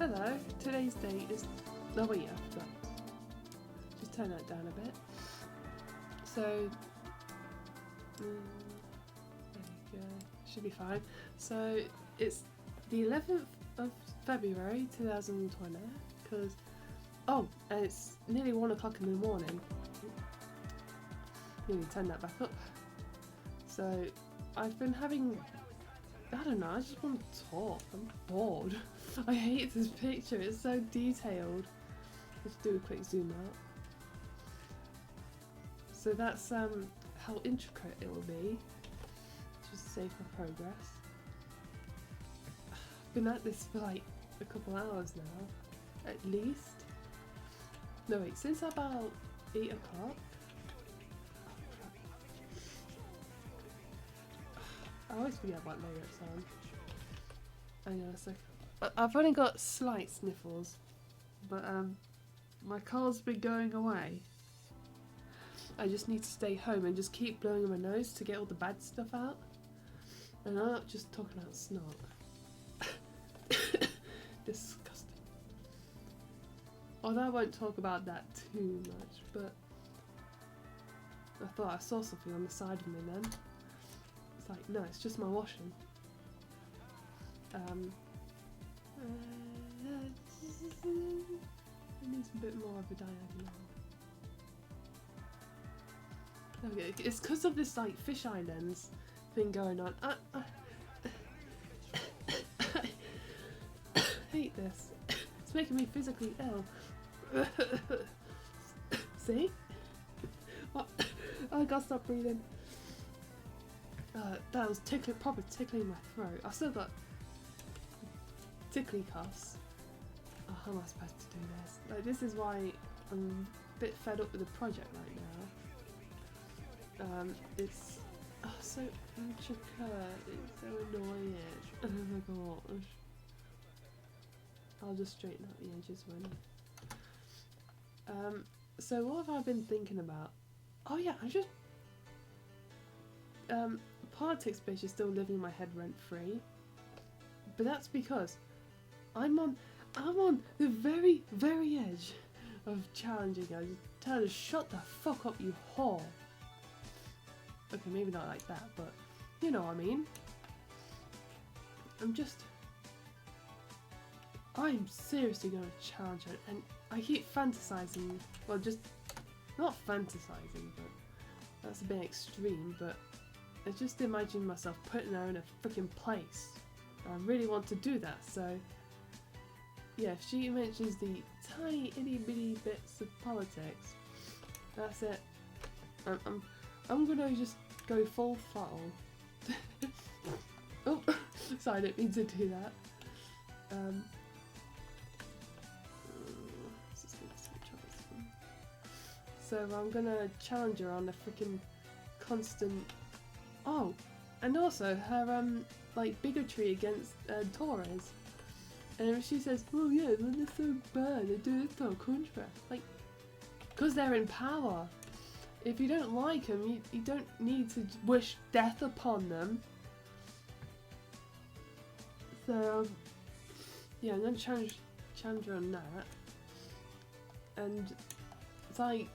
Hello, today's date is... Oh wait, yeah, I forgot. Just turn that down a bit. So... there you go. Should be fine. So, it's the 11th of February 2020, because... Oh, and it's nearly 1 o'clock in the morning. Nearly turn that back up. So, I've been having... I don't know, I just want to talk. I'm bored. I hate this picture, it's so detailed. Let's do a quick zoom out. So that's how intricate it will be. Just save for progress. I've been at this for like a couple hours now, at least. No wait, since about 8 o'clock. I always forget about layouts on. I know, it's like I've only got slight sniffles, but my cold's been going away. I just need to stay home and just keep blowing my nose to get all the bad stuff out. And I'm not just talking about snot. Disgusting. Although I won't talk about that too much, but I thought I saw something on the side of me then. It's like, no, it's just my washing. It needs a bit more of a diagonal. Okay, it's because of this like fisheye lens thing going on. I hate this. It's making me physically ill. See? What? I gotta stop breathing. That was proper tickling my throat. I've still got tickly coughs. Oh, how am I supposed to do this? Like, this is why I'm a bit fed up with the project right now. It's so intricate. It's so annoying. Oh my gosh. I'll just straighten out the edges when. So what have I been thinking about? Oh yeah, I just politics bitch is still living in my head rent free, but that's because I'm on the very edge of challenging her. Just tell her to shut the fuck up, you whore. Okay, maybe not like that, but you know what I mean. I'm seriously gonna challenge her, and I keep fantasizing. Well, just not fantasizing, but that's a bit extreme. But I just imagine myself putting her in a freaking place. I really want to do that, so yeah, if she mentions the tiny itty bitty bits of politics, that's it. I'm gonna just go full throttle. Oh, sorry, I didn't mean to do that. So I'm gonna challenge her on a freaking constant. Oh, and also her like bigotry against Tories. And if she says, "Oh yeah, they're so bad, they do it to our country," like, because they're in power. If you don't like them, you don't need to wish death upon them. So yeah, I'm gonna challenge her on that. And it's like,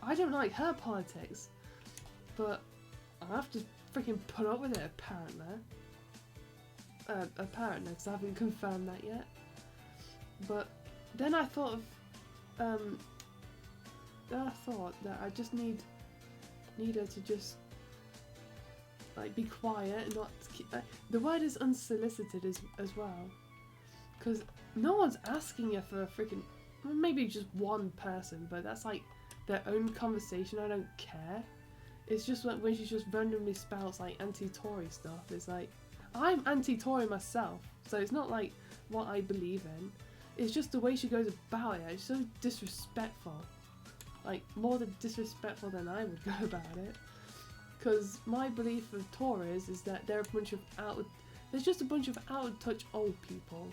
I don't like her politics, but I have to freaking put up with it apparently. Apparently, because I haven't confirmed that yet. But then I thought of, that I just need her to just like be quiet and not keep, the word is unsolicited as well, because no one's asking her for a freaking, maybe just one person, but that's like their own conversation. I don't care. It's just like when she just randomly spouts like anti-Tory stuff. It's like, I'm anti-Tory myself, so it's not like what I believe in. It's just the way she goes about it. It's so disrespectful. Like, more than disrespectful than I would go about it. Because my belief of Tories is that they're a bunch of there's just a bunch of out of touch old people.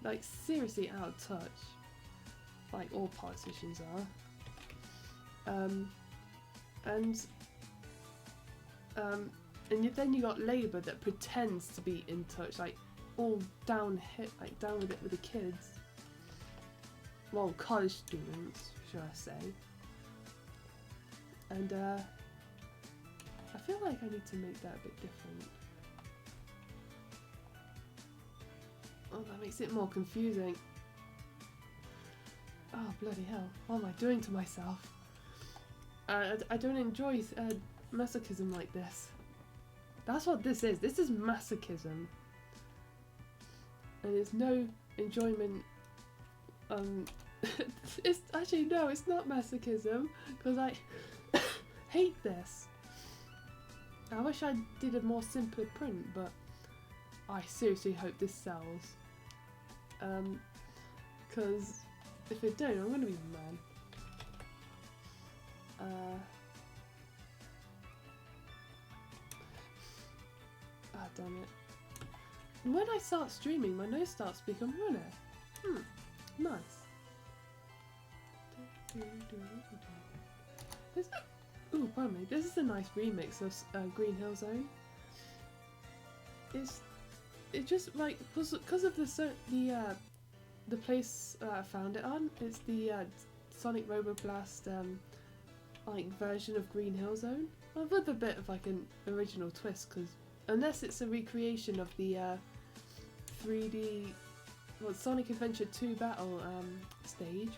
Like, seriously out of touch. Like all politicians are. And then you got Labour that pretends to be in touch, like all down with it with the kids. well, college students, should I say. And I feel like I need to make that a bit different. Oh, that makes it more confusing. Oh, bloody hell. What am I doing to myself? I don't enjoy masochism like this. That's what this is. This is masochism. And it's no enjoyment. It's actually, no, it's not masochism. Because I hate this. I wish I did a more simpler print, but I seriously hope this sells. Because if it don't, I'm going to be mad. Ah, damn it. When I start streaming, my nose starts to become runner. Nice. Ooh, pardon me. This is a nice remix of Green Hill Zone. It just like because of the place I found it on. It's the Sonic Roboblast like version of Green Hill Zone, with a bit of like an original twist. Because unless it's a recreation of the 3D Sonic Adventure 2 battle stage.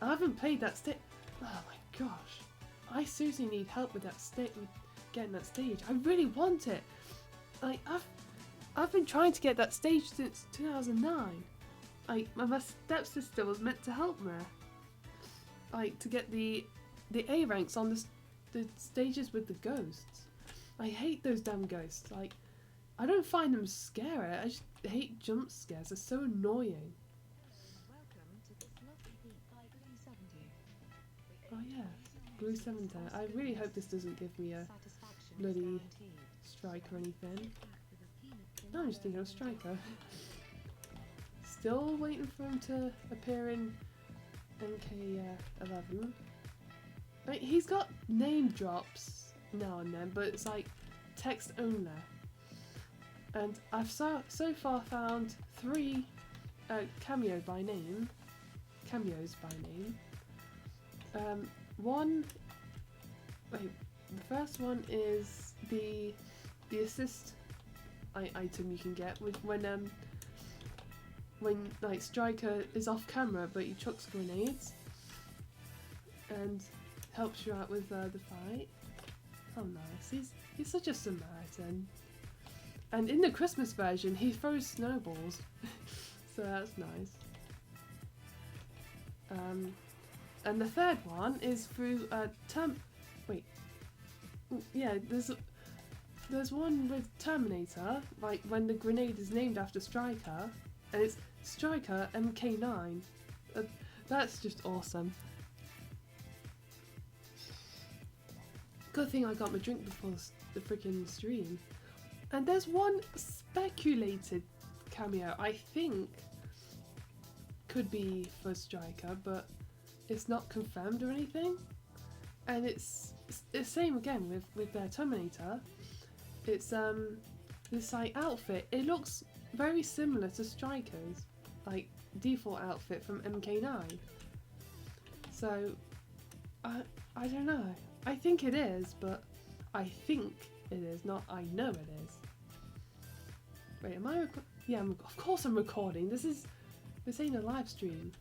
I haven't played that stage. Oh my gosh, I seriously need help with that stage. Getting that stage, I really want it. Like I've been trying to get that stage since 2009. Like my stepsister was meant to help me. Like to get the A ranks on the stages with the ghosts. I hate those damn ghosts. Like I don't find them scary. I just hate jump scares. They're so annoying. Oh yeah, Glue 70. I really hope this doesn't give me a bloody strike or anything. No, I'm just thinking of Striker. Still waiting for him to appear in MK11. Like, he's got name drops now and then, but it's like text only. And I've so far found 3 cameos by name. Wait, the first one is the assist item you can get when like Striker is off camera but he chucks grenades and helps you out with the fight. Oh nice, he's such a Samaritan. And in the Christmas version he throws snowballs, so that's nice. And the third one is through there's one with Terminator, like when the grenade is named after Striker, and it's Striker MK9. That's just awesome. Good thing I got my drink before the freaking stream. And there's one speculated cameo, I think could be for Striker, but it's not confirmed or anything. And it's the same again with their Terminator. It's this like outfit. It looks very similar to Striker's like default outfit from MK9. So I don't know. I think it is, but I think it is, not I know it is. Wait, am I yeah, of course I'm recording. This ain't a live stream.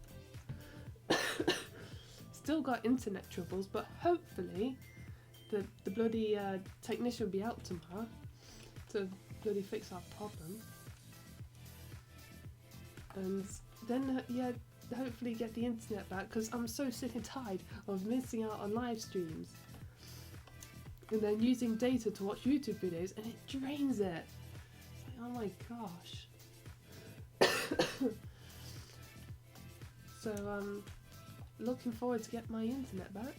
Still got internet troubles, but hopefully the bloody technician will be out tomorrow to bloody fix our problem. And then yeah, hopefully get the internet back, because I'm so sick and tired of missing out on live streams and then using data to watch YouTube videos, and it drains it. It's like, oh my gosh. So looking forward to get my internet back.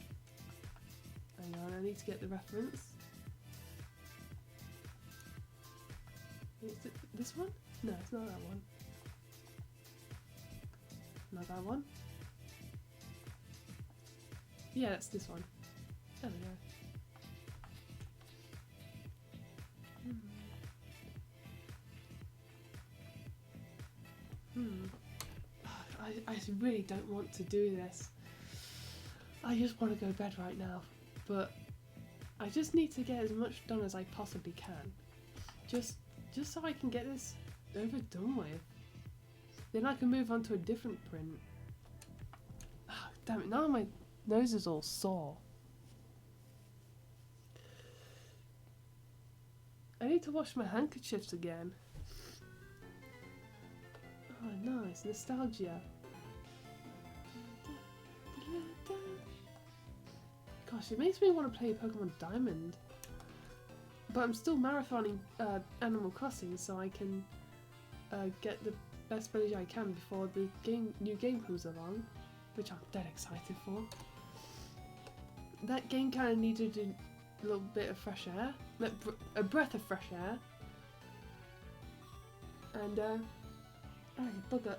Hang on, I need to get the reference. Is it this one? No, it's not that one. Not that one. Yeah, it's this one. There we go. I really don't want to do this. I just want to go to bed right now. But I just need to get as much done as I possibly can. Just so I can get this over done with. Then I can move on to a different print. Oh, damn it, now my nose is all sore. I need to wash my handkerchiefs again. Oh, nice. Nostalgia. Gosh, it makes me want to play Pokemon Diamond. But I'm still marathoning Animal Crossing, so I can get the best village I can before the new game comes along, which I'm dead excited for. That game kind of needed a little bit of fresh air, a breath of fresh air. And oh, bugger.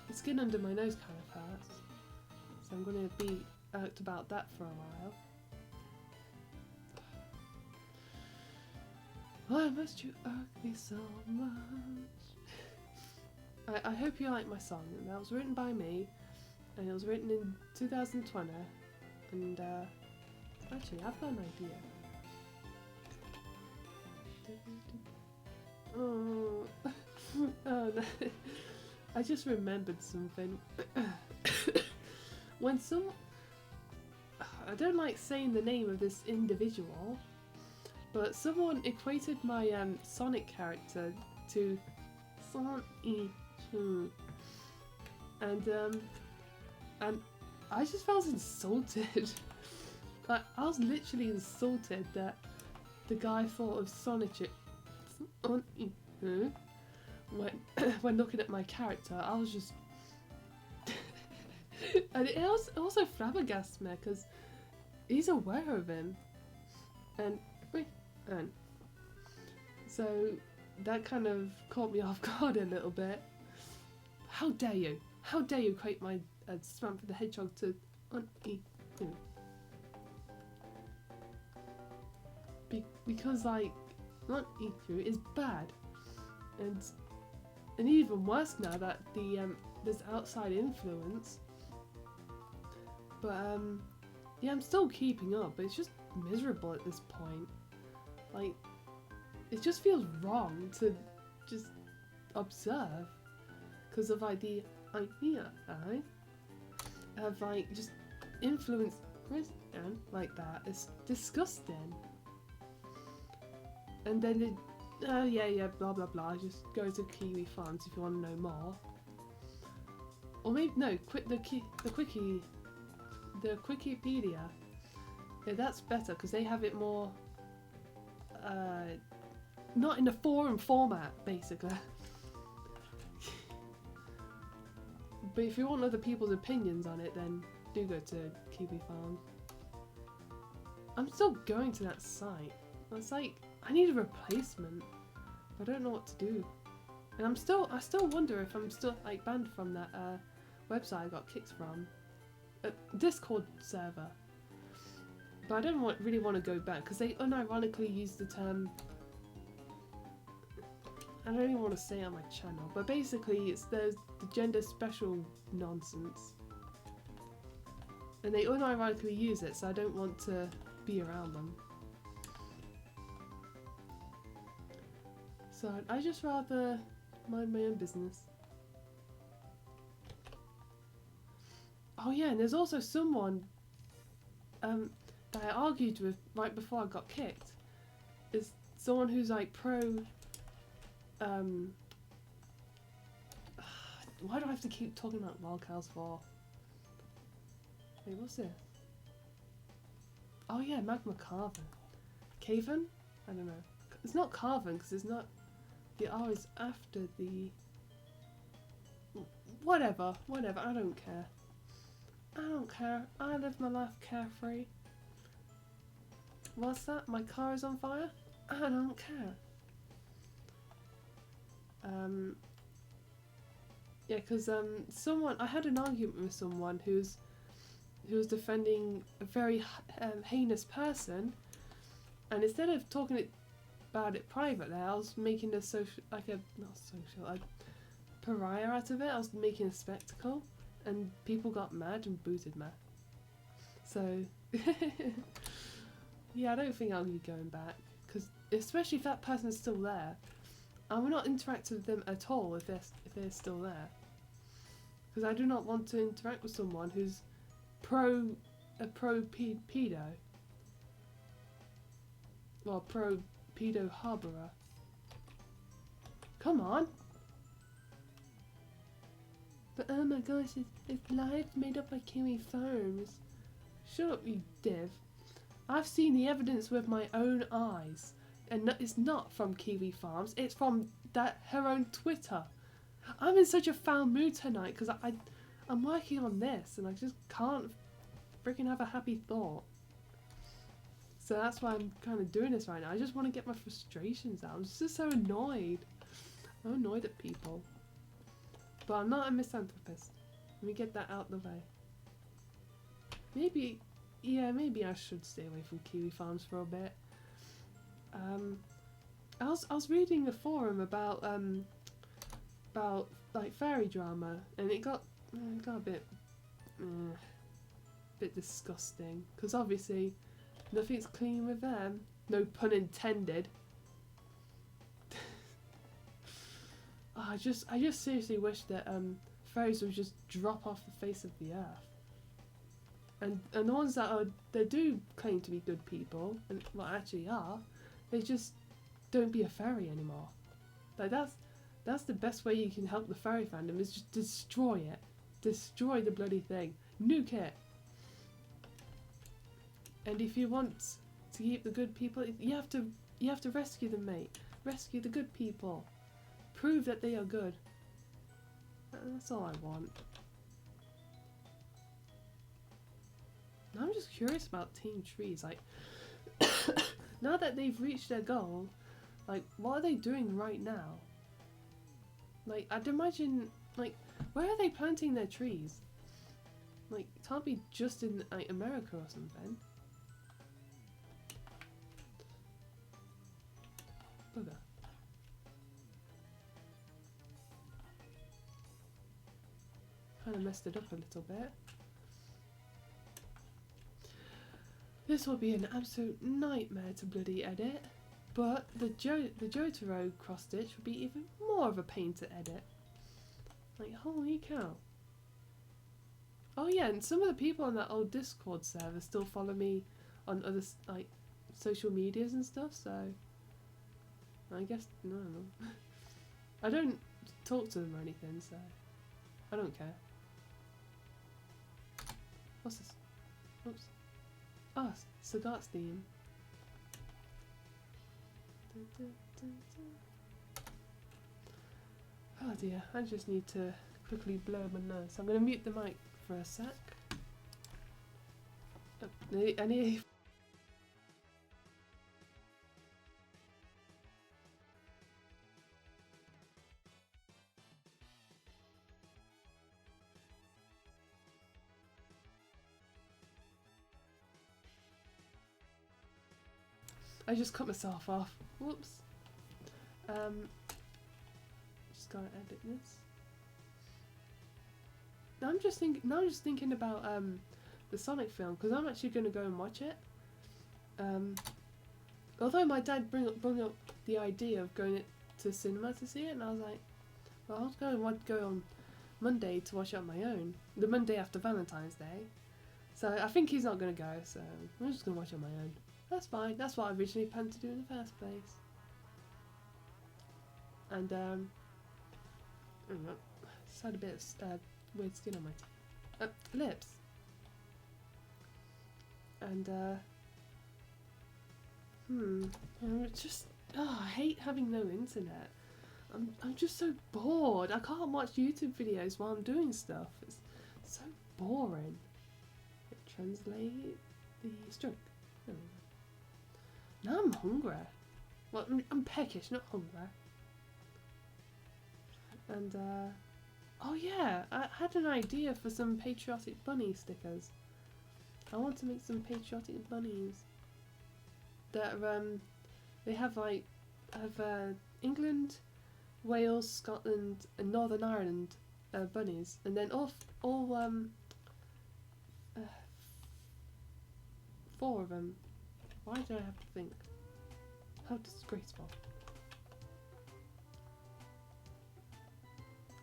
The skin under my nose kind of hurts, so I'm going to be irked about that for a while. Why must you irk me so much? I hope you like my song. That was written by me, and it was written in 2020. And actually, I've got an idea. Oh, oh no! I just remembered something. When I don't like saying the name of this individual, but someone equated my Sonic character to Sonic, and I just felt insulted. Like, I was literally insulted that the guy thought of Sonic when looking at my character. I was just and it also flabbergasted me because he's aware of him, and so that kind of caught me off guard a little bit. How dare you? How dare you equate my Samantha the Hedgehog to because like Iku is bad, and even worse now that there's outside influence. But yeah, I'm still keeping up, but it's just miserable at this point. Like, it just feels wrong to just observe because of like the idea of like just influence Christian like that. It's disgusting. And then yeah, blah blah blah. Just go to Kiwi Farms if you want to know more. Or maybe no, the Wikipedia. Yeah, that's better because they have it more. Not in a forum format, basically. But if you want other people's opinions on it, then do go to Kiwi Farms. I'm still going to that site. It's like, I need a replacement. I don't know what to do. And I still wonder if I'm still like banned from that website I got kicked from. Discord server. But I don't really want to go back because they unironically use the term. I don't even want to say it on my channel, but basically there's the gender special nonsense. And they unironically use it, so I don't want to be around them. So I just rather mind my own business. Oh yeah, and there's also someone that I argued with right before I got kicked. Is someone who's like pro. Why do I have to keep talking about lolcows for? Wait, what's this? Oh yeah, magma carven. Caven? I don't know. It's not carven because it's not. The R is after the. Whatever, I don't care. I don't care. I live my life carefree. What's that? My car is on fire? I don't care. Yeah, because I had an argument with someone who was defending a very heinous person, and instead of talking about it privately, I was making a pariah out of it. I was making a spectacle, and people got mad and booted me. So, yeah, I don't think I'll be going back, because especially if that person's still there, I will not interact with them at all if they're still there. Because I do not want to interact with someone who's pro pedo. Well, pro pedo harbourer. Come on! But oh my gosh, it's live made up by Kiwi Farms. Shut up, you div. I've seen the evidence with my own eyes. And it's not from Kiwi Farms, it's from her own Twitter. I'm in such a foul mood tonight because I'm working on this and I just can't freaking have a happy thought. So that's why I'm kind of doing this right now. I just want to get my frustrations out. I'm just so annoyed. I'm annoyed at people. But I'm not a misanthropist. Let me get that out of the way. Maybe I should stay away from Kiwi Farms for a bit. I was reading a forum about like fairy drama, and it got a bit disgusting, because obviously nothing's clean with them. No pun intended. I just seriously wish that fairies would just drop off the face of the earth. And the ones that do claim to be good people, and well actually are, they just don't be a fairy anymore. Like that's the best way you can help the fairy fandom, is just destroy it. Destroy the bloody thing. Nuke it. And if you want to keep the good people, you have to rescue them, mate. Rescue the good people. Prove that they are good. That's all I want. I'm just curious about Team Trees. Like, now that they've reached their goal, like, what are they doing right now? Like, I'd imagine, like, where are they planting their trees? Like, it can't be just in, like, America or something. Bugger. Kind of messed it up a little bit. This will be an absolute nightmare to bloody edit, but the Jotaro cross stitch would be even more of a pain to edit. Like, holy cow. Oh yeah, and some of the people on that old Discord server still follow me on other, like, social medias and stuff, so I guess, no. I don't talk to them or anything, so I don't care. What's this? Oops. Ah, Sagat's theme. Oh dear, I just need to quickly blow my nose. I'm going to mute the mic for a sec. I need I just cut myself off. Whoops. Just gotta edit this. Now I'm just thinking about the Sonic film, because I'm actually gonna go and watch it. Although my dad brought up the idea of going to cinema to see it, and I was like, well, I was going to go on Monday to watch it on my own. The Monday after Valentine's Day. So I think he's not gonna go, so I'm just gonna watch it on my own. That's fine, that's what I originally planned to do in the first place. And, just had a bit of weird skin on my lips. And, I hate having no internet. I'm just so bored. I can't watch YouTube videos while I'm doing stuff. It's so boring. Translate the stroke. Oh. Now I'm hungry. Well, I'm peckish, not hungry. And, oh yeah, I had an idea for some patriotic bunny stickers. I want to make some patriotic bunnies. That, they have, like, England, Wales, Scotland, and Northern Ireland bunnies, and then all uh, 4 of them. Why do I have to think? How disgraceful.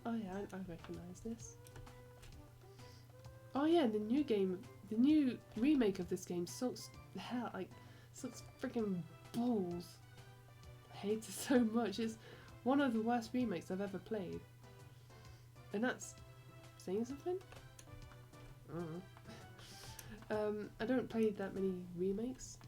Oh yeah, I recognise this. Oh yeah, the new remake of this game sucks hell, like, sucks freaking balls. I hate it so much. It's one of the worst remakes I've ever played. And that's saying something? I don't know. I don't play that many remakes.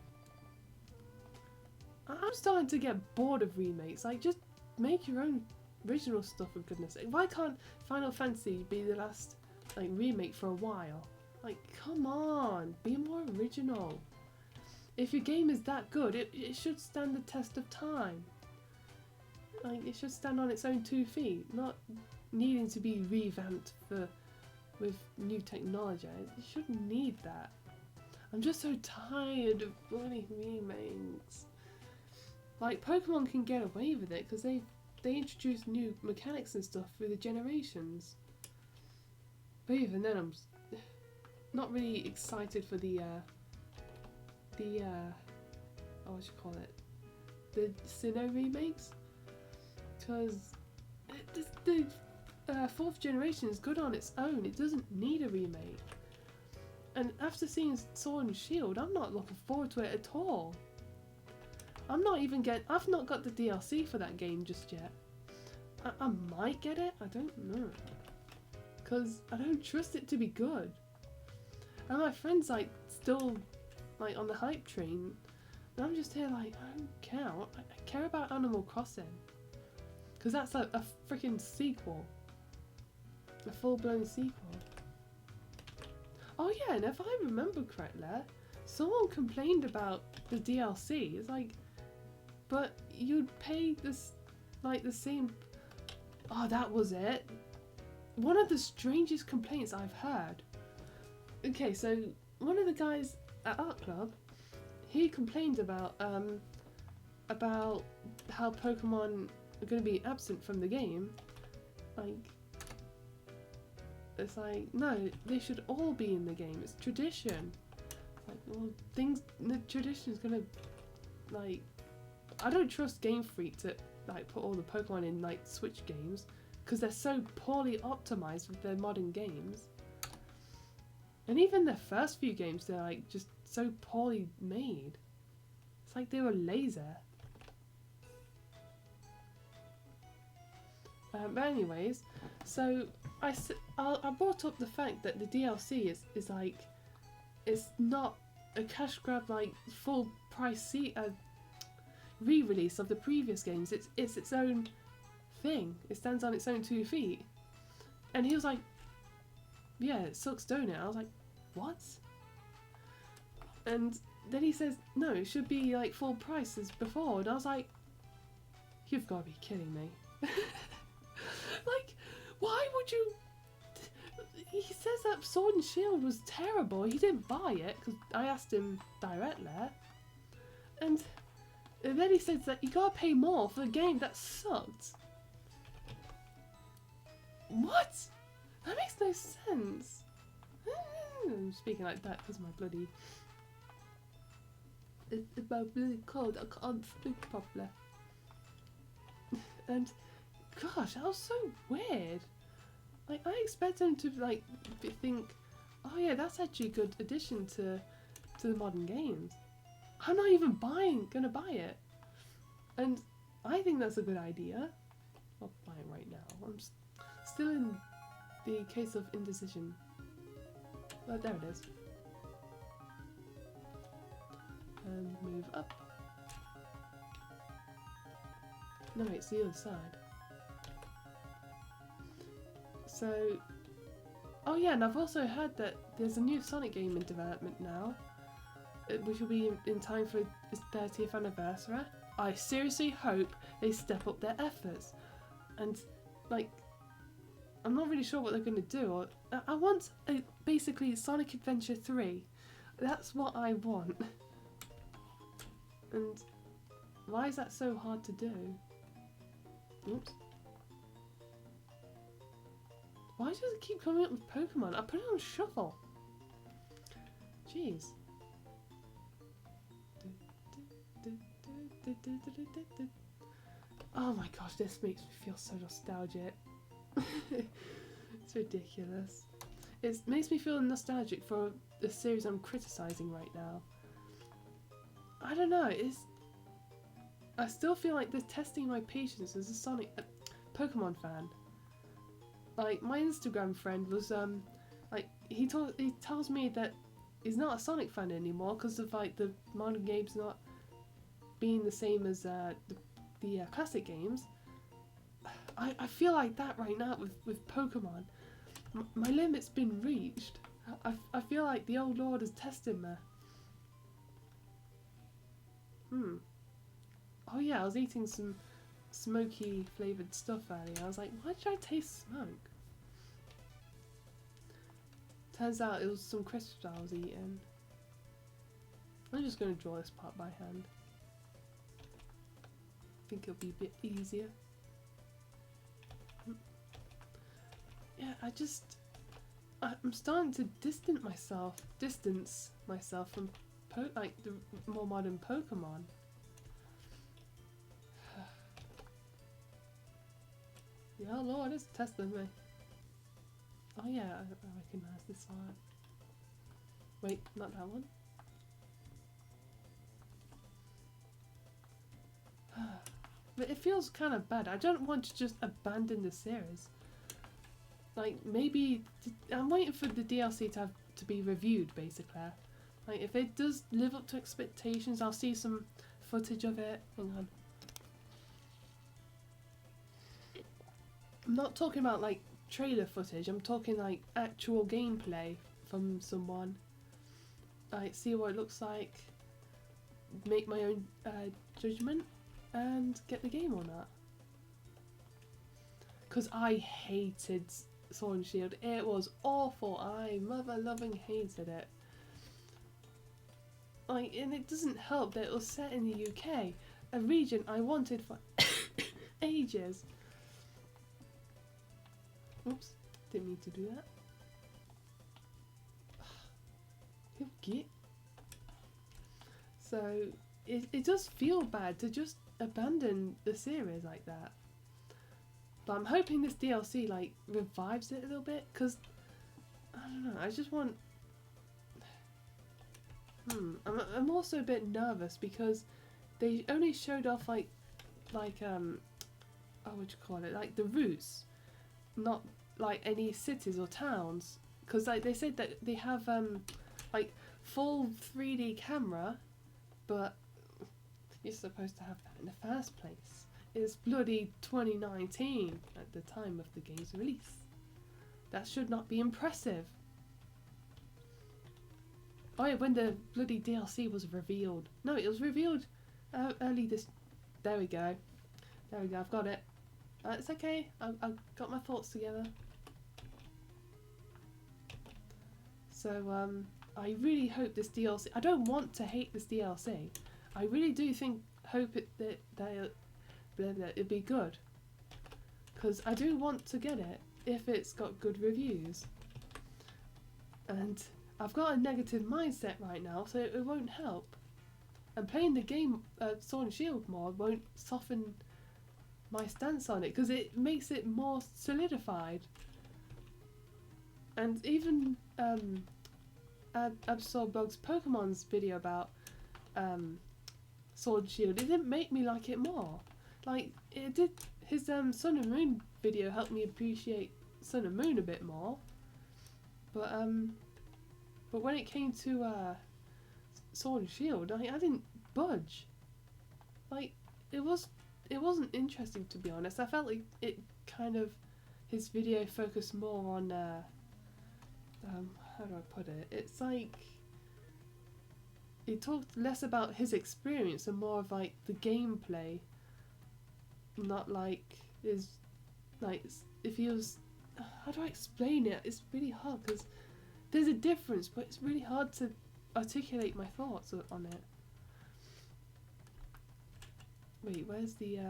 I'm starting to get bored of remakes. Like, just make your own original stuff, for goodness sake. Why can't Final Fantasy be the last, like, remake for a while? Like, come on, be more original. If your game is that good, it should stand the test of time. Like, it should stand on its own 2 feet, not needing to be revamped with new technology. It shouldn't need that. I'm just so tired of bloody remakes. Like, Pokemon can get away with it because they introduce new mechanics and stuff through the generations. But even then, I'm not really excited for the what do you call it? The Sinnoh remakes, because the 4th generation is good on its own. It doesn't need a remake. And after seeing Sword and Shield, I'm not looking forward to it at all. I've not got the DLC for that game just yet. I might get it, I don't know. Because I don't trust it to be good. And my friend's like still like on the hype train. And I'm just here like, I don't care. I care about Animal Crossing. Because that's a freaking sequel. A full-blown sequel. Oh yeah, and if I remember correctly, someone complained about the DLC. It's like, but you'd pay this, like, the same... Oh, that was it. One of the strangest complaints I've heard. Okay, so one of the guys at Art Club, he complained about how Pokemon are going to be absent from the game. Like, it's like, no, they should all be in the game. It's tradition. Like, well, the tradition is gonna, like, I don't trust Game Freak to, like, put all the Pokemon in, like, Switch games, because they're so poorly optimized with their modern games. And even their first few games, they're, like, just so poorly made. It's like they were lazy. But anyways, so I brought up the fact that the DLC is like, it's not a cash grab, like, full price re-release of the previous games. It's its own thing. It stands on its own 2 feet. And he was like, yeah, it sucks, don't it? I was like, what? And then he says, no, it should be like full price as before. And I was like, you've got to be kidding me. Like, why would you... He says that Sword and Shield was terrible. He didn't buy it because I asked him directly. And then he says that you gotta pay more for a game that sucked. What? That makes no sense. I'm speaking like that because my bloody... It's my bloody cold. I can't speak properly. And gosh, that was so weird. Like, I expect him to, like, think, oh yeah, that's actually a good addition to the modern games. I'm not even gonna buy it. And I think that's a good idea. I'll buy it right now. I'm still in the case of indecision. But there it is. And move up. No, it's the other side. So, oh yeah, and I've also heard that there's a new Sonic game in development now, which will be in time for its 30th anniversary. I seriously hope they step up their efforts. And, like, I'm not really sure what they're going to do. I want, basically, Sonic Adventure 3. That's what I want. And why is that so hard to do? Oops. Why does it keep coming up with Pokemon? I put it on shuffle. Jeez. Oh my gosh, this makes me feel so nostalgic. It's ridiculous. It makes me feel nostalgic for the series I'm criticising right now. I don't know, I still feel like they're testing my patience as a Pokemon fan. Like, my Instagram friend was, like, he tells me that he's not a Sonic fan anymore because of, like, the modern games not being the same as the classic games. I feel like that right now with Pokemon. My limit's been reached. I feel like the old Lord is testing me. Oh yeah, I was eating some smoky flavoured stuff earlier. I was like, why did I taste smoke? Turns out it was some crisps I was eating. I'm just going to draw this part by hand. I think it'll be a bit easier. Yeah, I'm starting to distance myself from like the more modern Pokemon. Yeah, Lord, it's testing me. Oh yeah, I recognise this art. Wait, not that one. But it feels kind of bad. I don't want to just abandon the series. Like, maybe I'm waiting for the DLC to be reviewed, basically. Like, if it does live up to expectations, I'll see some footage of it. Hang on. I'm not talking about, like, trailer footage. I'm talking, like, actual gameplay from someone. Like, see what it looks like. Make my own judgment. And get the game or not. Because I hated Sword and Shield. It was awful. I mother-loving hated it. Like, and it doesn't help that it was set in the UK, a region I wanted for ages. Oops, didn't mean to do that. Okay. So it does feel bad to just abandon the series like that. But I'm hoping this DLC like revives it a little bit, because I don't know, I just want I'm also a bit nervous because they only showed off like oh, what do you call it, like the routes, not like any cities or towns, because like they said that they have like full 3D camera, but you're supposed to have that in the first place. It's bloody 2019 at the time of the game's release. That should not be impressive. Oh yeah, when the bloody DLC was revealed. No, it was revealed early this... There we go. There we go, I've got it. It's okay, I've got my thoughts together. So, I really hope this DLC... I don't want to hate this DLC. I really do hope it'd be good. Because I do want to get it if it's got good reviews. And I've got a negative mindset right now, so it won't help. And playing the game Sword and Shield more won't soften my stance on it, because it makes it more solidified. And even Absolbug's Pokemon's video about Sword and Shield, it didn't make me like it more. Like, it did. His Sun and Moon video helped me appreciate Sun and Moon a bit more. But when it came to Sword and Shield, I didn't budge. Like, it wasn't interesting, to be honest. I felt like it kind of, his video focused more on how do I put it? It's like he talked less about his experience and more of like the gameplay. Not like if he was, how do I explain it? It's really hard because there's a difference, but it's really hard to articulate my thoughts on it. Wait, where's the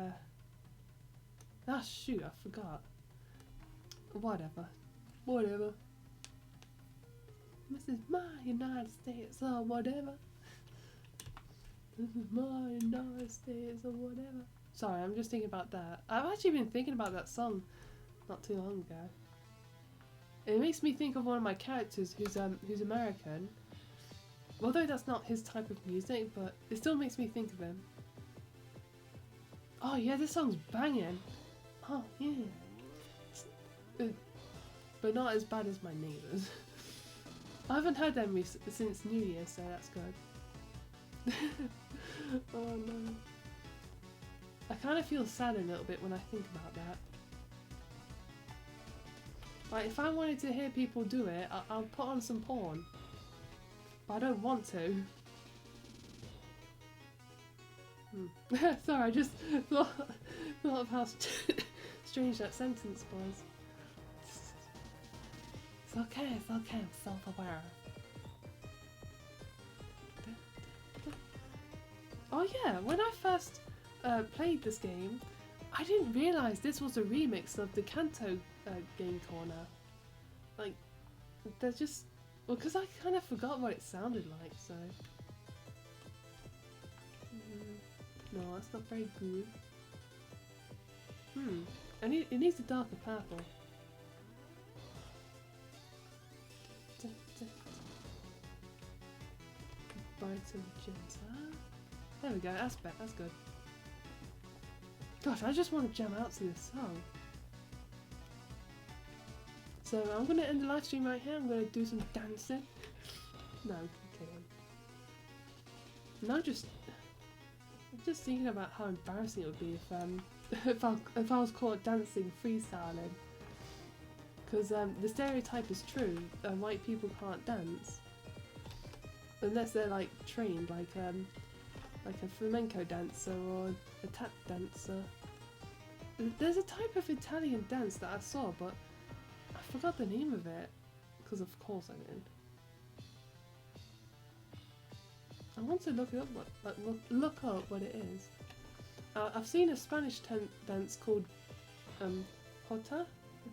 shoot, I forgot. Whatever. whatever. This is my United States or whatever. This is my United States or whatever. Sorry, I'm just thinking about that. I've actually been thinking about that song not too long ago. It makes me think of one of my characters who's American. Although that's not his type of music, but it still makes me think of him. Oh yeah, this song's banging. Oh yeah. But not as bad as my neighbours. I haven't heard them since New Year, so that's good. Oh no. I kind of feel sad a little bit when I think about that. Like, if I wanted to hear people do it, I'll put on some porn. But I don't want to. Sorry, I just thought of how strange that sentence was. It's okay, I'm self-aware. Oh yeah, when I first played this game, I didn't realise this was a remix of the Kanto Game Corner. Like, they're just... Well, because I kind of forgot what it sounded like, so... No, that's not very good. It needs a darker purple. Brighter magenta. There we go, that's good. Gosh, I just want to jam out to this song. So I'm going to end the live stream right here. I'm going to do some dancing. No, I'm kidding. And I'm just thinking about how embarrassing it would be if I was caught dancing freestyling. Because the stereotype is true. White people can't dance unless they're like trained, like a flamenco dancer or a tap dancer. There's a type of Italian dance that I saw, but I forgot the name of it, because of course I did. I want to look it up, look up what it is. I've seen a Spanish dance called Jota, I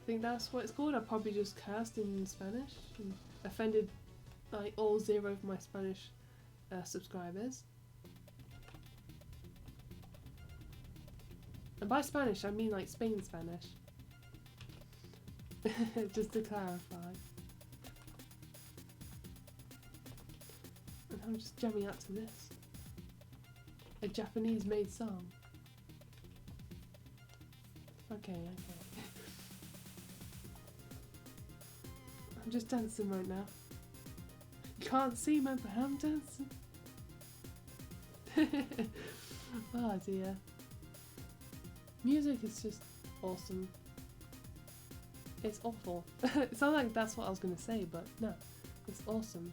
think that's what it's called. I probably just cursed in Spanish and offended like all 0 of my Spanish subscribers. And by Spanish I mean like Spain Spanish. Just to clarify. And I'm just jamming out to this. A Japanese made song. Okay. I'm just dancing right now. You can't see me, but I'm dancing. Oh dear. Music is just awesome. It's awful. It sounds like that's what I was going to say, but no. It's awesome.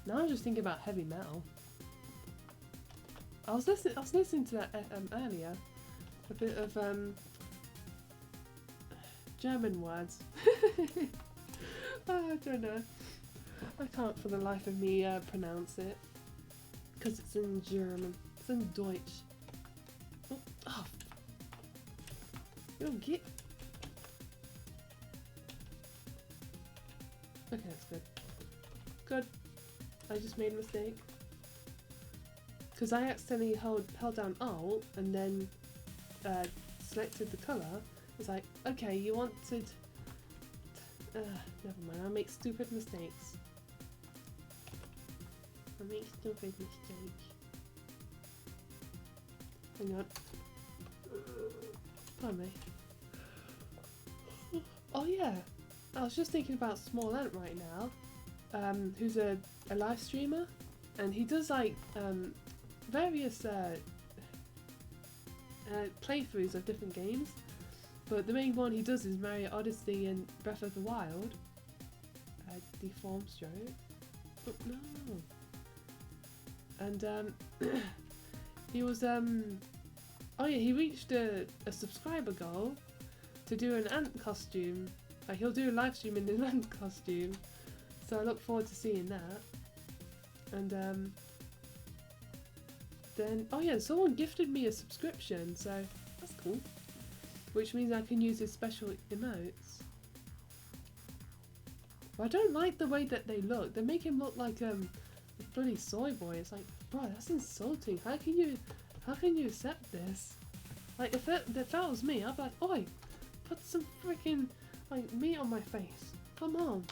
Now I'm just thinking about heavy metal. I was listening to that earlier. A bit of German words. Oh, I don't know. I can't for the life of me pronounce it. Because it's in German. It's in Deutsch. Oh. You don't get... Okay, that's good. Good. I just made a mistake. Because I accidentally held down Alt and then selected the colour. It's like, okay, you wanted... never mind, I make stupid mistakes. Hang on. Pardon me. Oh yeah, I was just thinking about Small Ant right now, who's a live streamer, and he does like various playthroughs of different games, but the main one he does is Mario Odyssey and Breath of the Wild. Deformed stroke. Oh no. And he was oh yeah, he reached a subscriber goal to do an ant costume. He'll do a live stream in an ant costume, so I look forward to seeing that. And then oh yeah, someone gifted me a subscription, so that's cool. which means I can use his special emotes. But I don't like the way that they look. They make him look like a bloody soy boy. It's like, bro, that's insulting. How can you accept this? Like, if that was me, I'd be like, oi, put some freaking like meat on my face. Come on.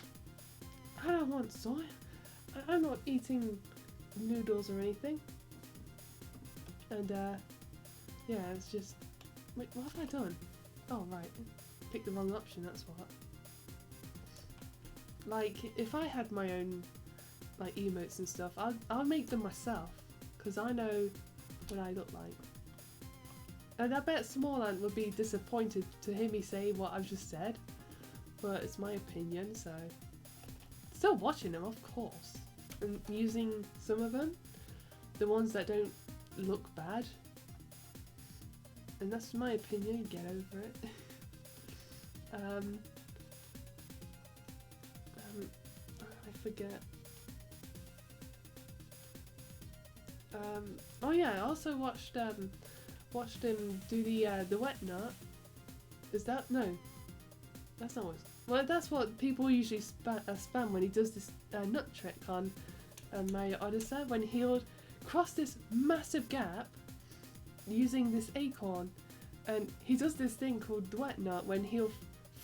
I don't want soy. I'm not eating noodles or anything. And yeah, it's just, wait, what have I done? Oh right, picked the wrong option, that's what. Like, if I had my own like emotes and stuff, I'll make them myself, because I know what I look like. And I bet Smallland would be disappointed to hear me say what I've just said, but it's my opinion, so still watching them, of course, and using some of them, the ones that don't look bad, and that's my opinion. Get over it. I forget. Oh yeah, I also watched him do the wet nut. Is that no? That's not what. Well, that's what people usually spam when he does this nut trick on Mario Odyssey, when he'll cross this massive gap using this acorn, and he does this thing called the wet nut when he'll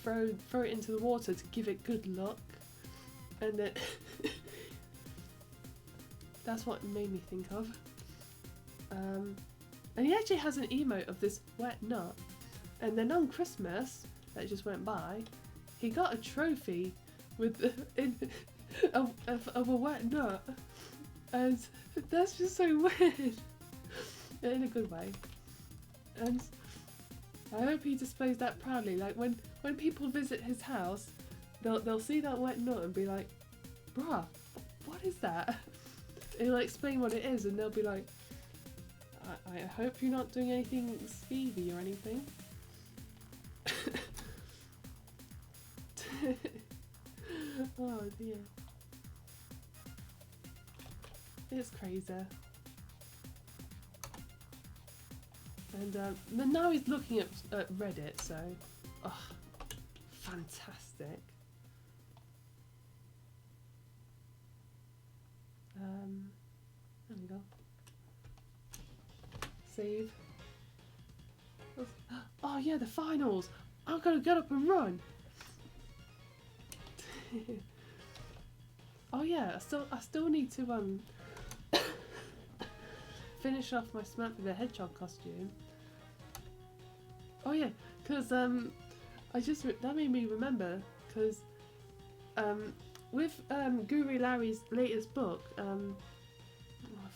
throw it into the water to give it good luck, and then that's what it made me think of. And he actually has an emote of this wet nut, and then on Christmas that just went by, he got a trophy with of a wet nut, and that's just so weird in a good way. And I hope he displays that proudly. Like when people visit his house, they'll see that wet nut and be like, "Bruh, what is that?" And he'll explain what it is, and they'll be like, I hope you're not doing anything speedy or anything." Oh dear. It's crazy. And then now he's looking at Reddit, so oh, fantastic. There we go. Save. Oh yeah, the finals! I'm gonna get up and run! Oh yeah, I still need to finish off my Smack the Hedgehog costume. Oh yeah, because that made me remember, because with Guru Larry's latest book, I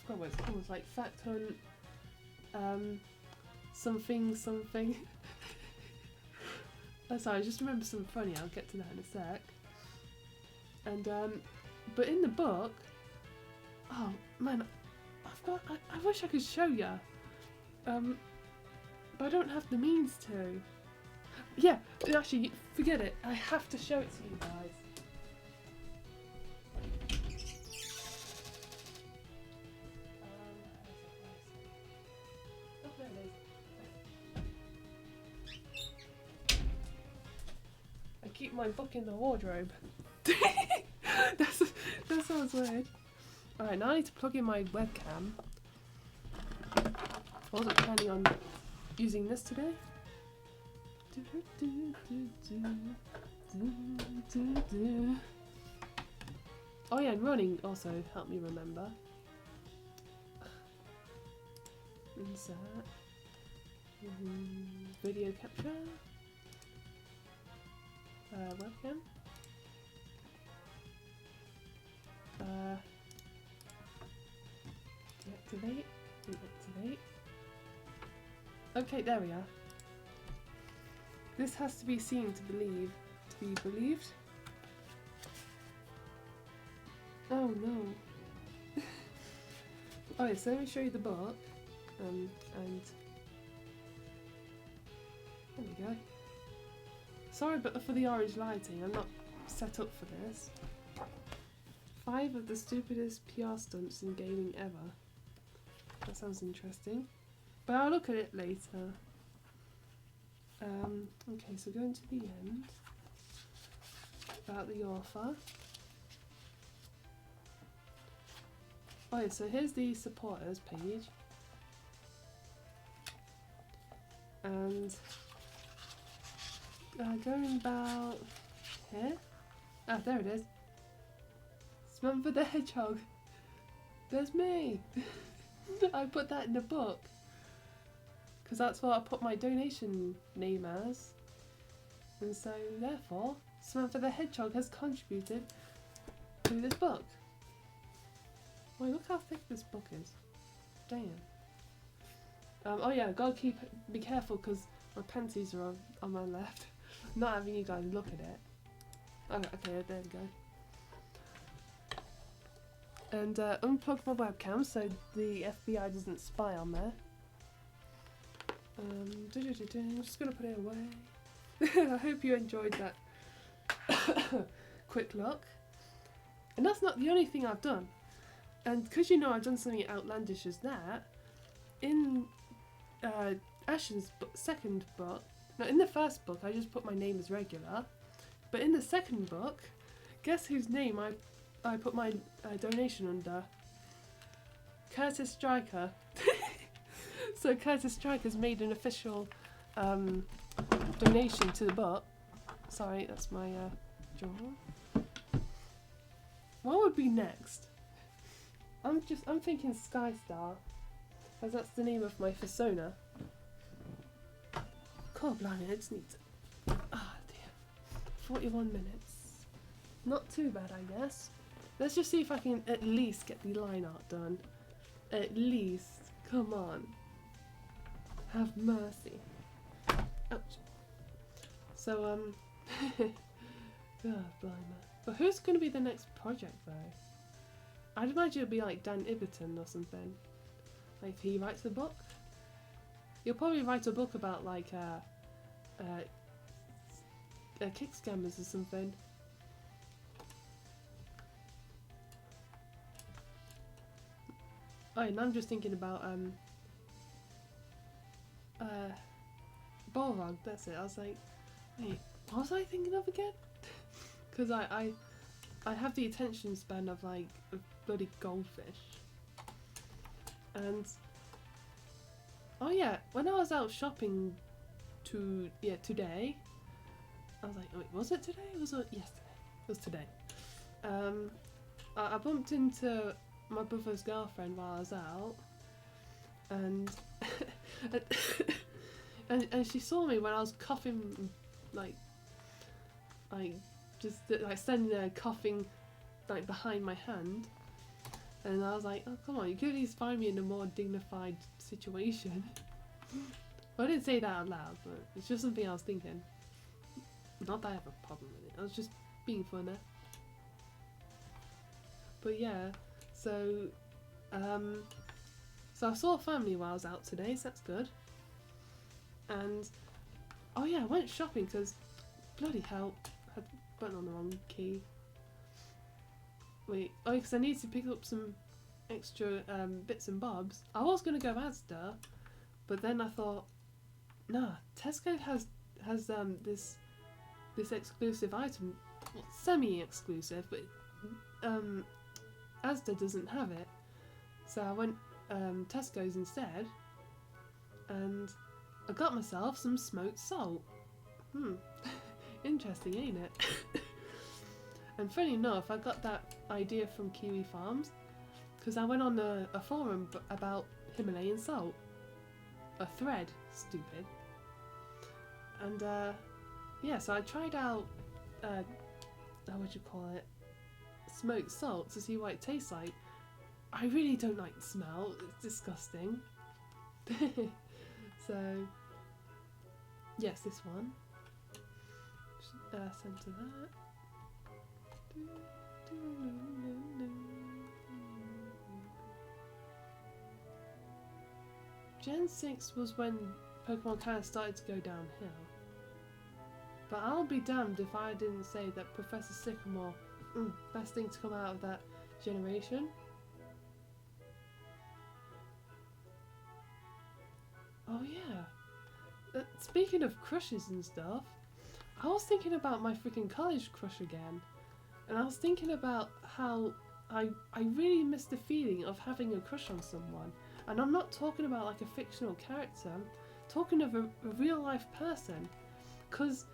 forgot what it's called. It's like Fact Hunt, something. Oh, sorry, I just remember something funny. I'll get to that in a sec. And but in the book, oh man, I wish I could show ya. But I don't have the means to. Yeah, actually, forget it. I have to show it to you guys. Oh, there it is. I keep my book in the wardrobe. That sounds weird. Alright, now I need to plug in my webcam. I wasn't planning on using this today. Oh yeah, and running also helped me remember. Insert. Video capture. Webcam. Deactivate. Okay, there we are. This has to be seen to believe. To be believed. Oh no. Alright, so let me show you the book. And there we go. Sorry but for the orange lighting, I'm not set up for this. 5 of the stupidest PR stunts in gaming ever. That sounds interesting. But I'll look at it later. Okay, so going to the end about the author. Oh yeah, so here's the supporters page. And going about here. Ah, there it is. Samantha the Hedgehog. There's me. I put that in the book. Because that's what I put my donation name as. And so, therefore, Samantha the Hedgehog has contributed to this book. Wait, look how thick this book is. Damn. Oh yeah, gotta be careful because my pencils are on my left. Not having you guys look at it. Oh, okay, there we go. And unplug my webcam so the FBI doesn't spy on there. I'm just gonna put it away. I hope you enjoyed that quick look. And that's not the only thing I've done. And because you know I've done something outlandish as that, in Ashen's second book, no, in the first book I just put my name as regular, but in the second book, guess whose name I put my donation under? Curtis Stryker. So Curtis Stryker's made an official donation to the book. Sorry, that's my jaw. What would be next? I'm thinking Skystar, as that's the name of my persona. God blimey, I just need to... Ah, dear. 41 minutes. Not too bad, I guess. Let's just see if I can at least get the line art done. At least. Come on. Have mercy. Ouch. So, God blimey. But who's going to be the next project, though? I'd imagine it'd be like Dan Ibbotton or something. Like if he writes a book. He'll probably write a book about like kick scammers or something. Oh, and I'm just thinking about Balrog, that's it. I was like, wait, what was I thinking of again? Because I have the attention span of like a bloody goldfish. And oh yeah, when I was out shopping today, I was like, wait, was it today? Was it yesterday? It was today. I bumped into my brother's girlfriend while I was out, and and she saw me when I was coughing, like just like standing there coughing like behind my hand, and I was like, oh come on, you could at least find me in a more dignified situation. Well, I didn't say that out loud, but it's just something I was thinking. Not that I have a problem with it, I was just being funny. But yeah, so I saw family while I was out today, so that's good. And oh yeah, I went shopping because bloody hell, I had the button on the wrong key. Wait, oh, because I need to pick up some extra bits and bobs. I was gonna go Asda, but then I thought, nah, Tesco has this exclusive item, well, semi-exclusive, but Asda doesn't have it. So I went Tesco's instead, and I got myself some smoked salt. Interesting, ain't it? And funny enough, I got that idea from Kiwi Farms because I went on a forum about Himalayan salt. A thread, stupid. And yeah, so I tried out, what do you call it? Smoked salt to see what it tastes like. I really don't like the smell, it's disgusting. So, yes, this one. Centre that. Gen 6 was when Pokemon kind of started to go downhill. But I'll be damned if I didn't say that Professor Sycamore, best thing to come out of that generation. Oh yeah. speaking of crushes and stuff, I was thinking about my freaking college crush again. And I was thinking about how I really miss the feeling of having a crush on someone. And I'm not talking about like a fictional character, I'm talking of a real life person. Because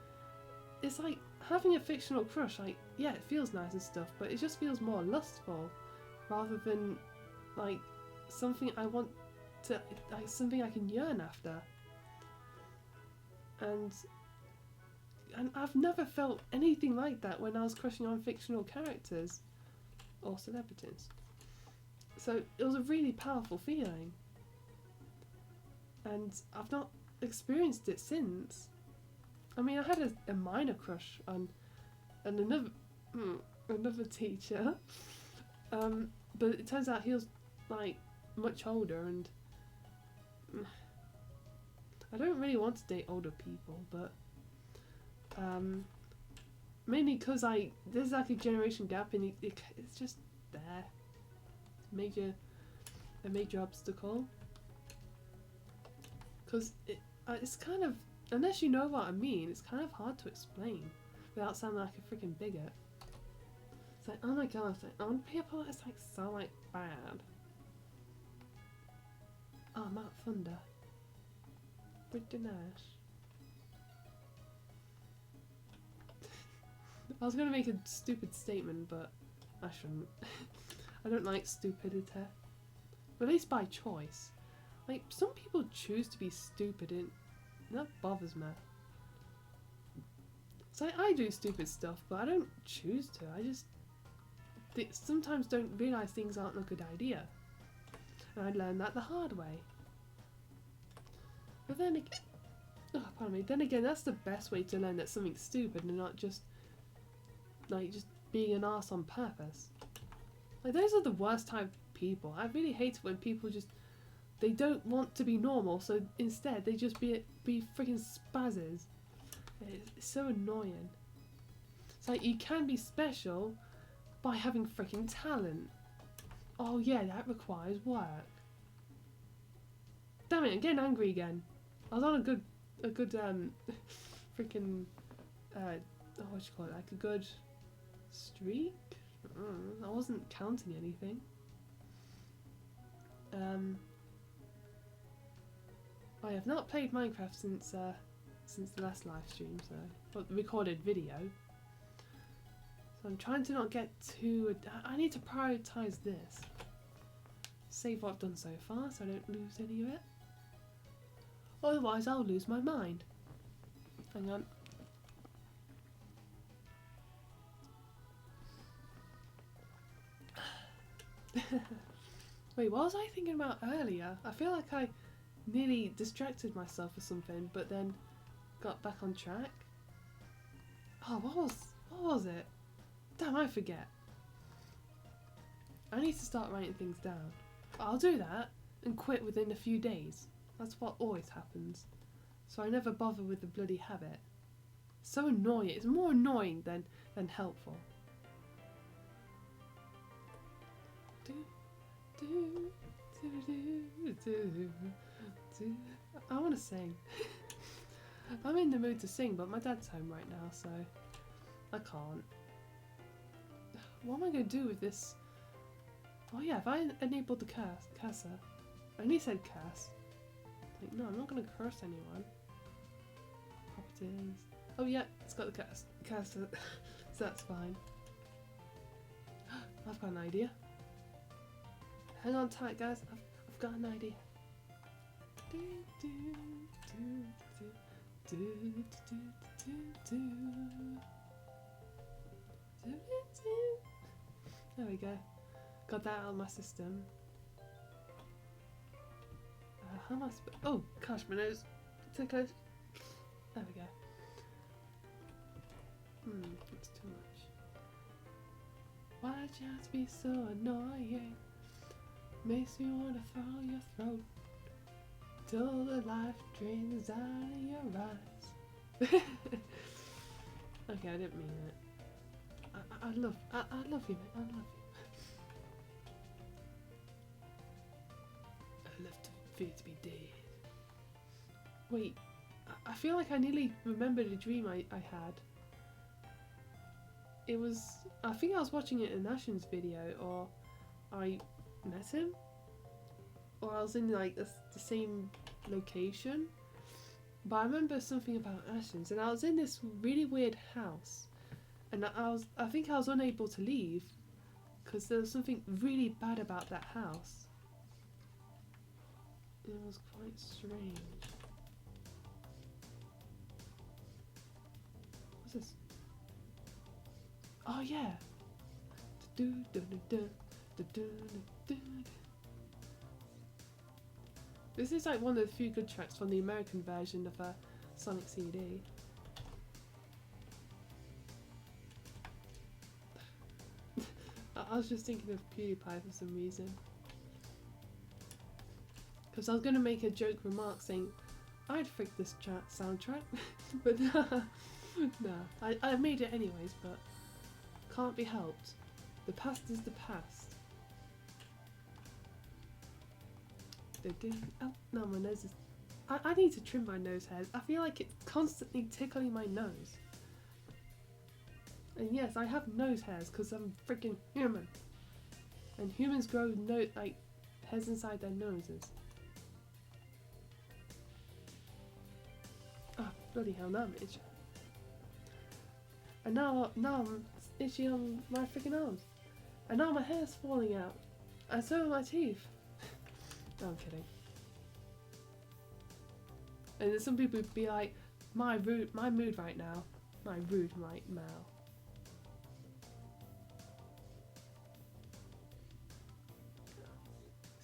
it's like having a fictional crush, like, yeah, it feels nice and stuff, but it just feels more lustful rather than like something I want to, like something I can yearn after. And I've never felt anything like that when I was crushing on fictional characters or celebrities. So it was a really powerful feeling. And I've not experienced it since. I mean, I had a minor crush on another teacher. But it turns out he was like much older, and I don't really want to date older people, but mainly because there's like a generation gap, and it's just there. A major obstacle. Because it's kind of, unless you know what I mean, it's kind of hard to explain without sounding like a freaking bigot. It's like, oh my god, it's like, on people it's like so like bad. Oh, Mount Thunder. Pretty nice. I was gonna make a stupid statement, but I shouldn't. I don't like stupidity. But at least by choice. Like, some people choose to be stupid, and that bothers me. So I do stupid stuff, but I don't choose to. I just sometimes don't realise things aren't a good idea. And I learned that the hard way. But then again, oh, pardon me. Then again, that's the best way to learn that something's stupid, and not just like just being an arse on purpose. Like, those are the worst type of people. I really hate it when people just, they don't want to be normal, so instead they just be freaking spazzes. It's so annoying. It's like, you can be special by having freaking talent. Oh yeah, that requires work. Damn it, I'm getting angry again. I was on a good freaking what you call it, like a good streak? I wasn't counting anything. I have not played Minecraft since the last live stream, so, well, the recorded video. So I'm trying to not get too, I need to prioritise this. Save what I've done so far so I don't lose any of it. Otherwise I'll lose my mind. Hang on. Wait, what was I thinking about earlier? I feel like I nearly distracted myself or something, but then got back on track. Oh, what was it? Damn, I forget. I need to start writing things down. But I'll do that and quit within a few days. That's what always happens. So I never bother with the bloody habit. So annoying. It's more annoying than helpful. I want to sing. I'm in the mood to sing, but my dad's home right now, so I can't. What am I going to do with this? Oh yeah, have I enabled the cursor? I only said curse. Like, no, I'm not going to curse anyone. Properties. Oh yeah, it's got the cursor, so that's fine. I've got an idea. Hang on tight, guys. I've got an idea. There we go. Got that out of my system. How am I oh gosh, my nose. Too close. There we go. It's too much. Why'd you have to be so annoying? Makes me wanna throw your throat till the life drains out of your eyes. Okay, I didn't mean it. I love you, man. I love you. I love for you to be dead. Wait, I feel like I nearly remembered a dream I had. It was, I think I was watching it in Ashen's video, or I met him, or I was in like the same location. But I remember something about Ashen's, and I was in this really weird house, and I think I was unable to leave because there was something really bad about that house. It was quite strange. What's this? Oh yeah. This is like one of the few good tracks from the American version of a Sonic CD. I was just thinking of PewDiePie for some reason. Because I was going to make a joke remark saying, I'd frick this soundtrack, but no, I made it anyways, but can't be helped. The past is the past. Oh, no, my nose is... I need to trim my nose hairs. I feel like it's constantly tickling my nose. And yes, I have nose hairs because I'm freaking human. And humans grow like hairs inside their noses. Ah, oh, bloody hell, now I'm itchy. And now I'm itchy on my freaking arms. And now my hair's falling out. And so are my teeth. No, I'm kidding. And then some people would be like, my mood right now. My rude right now.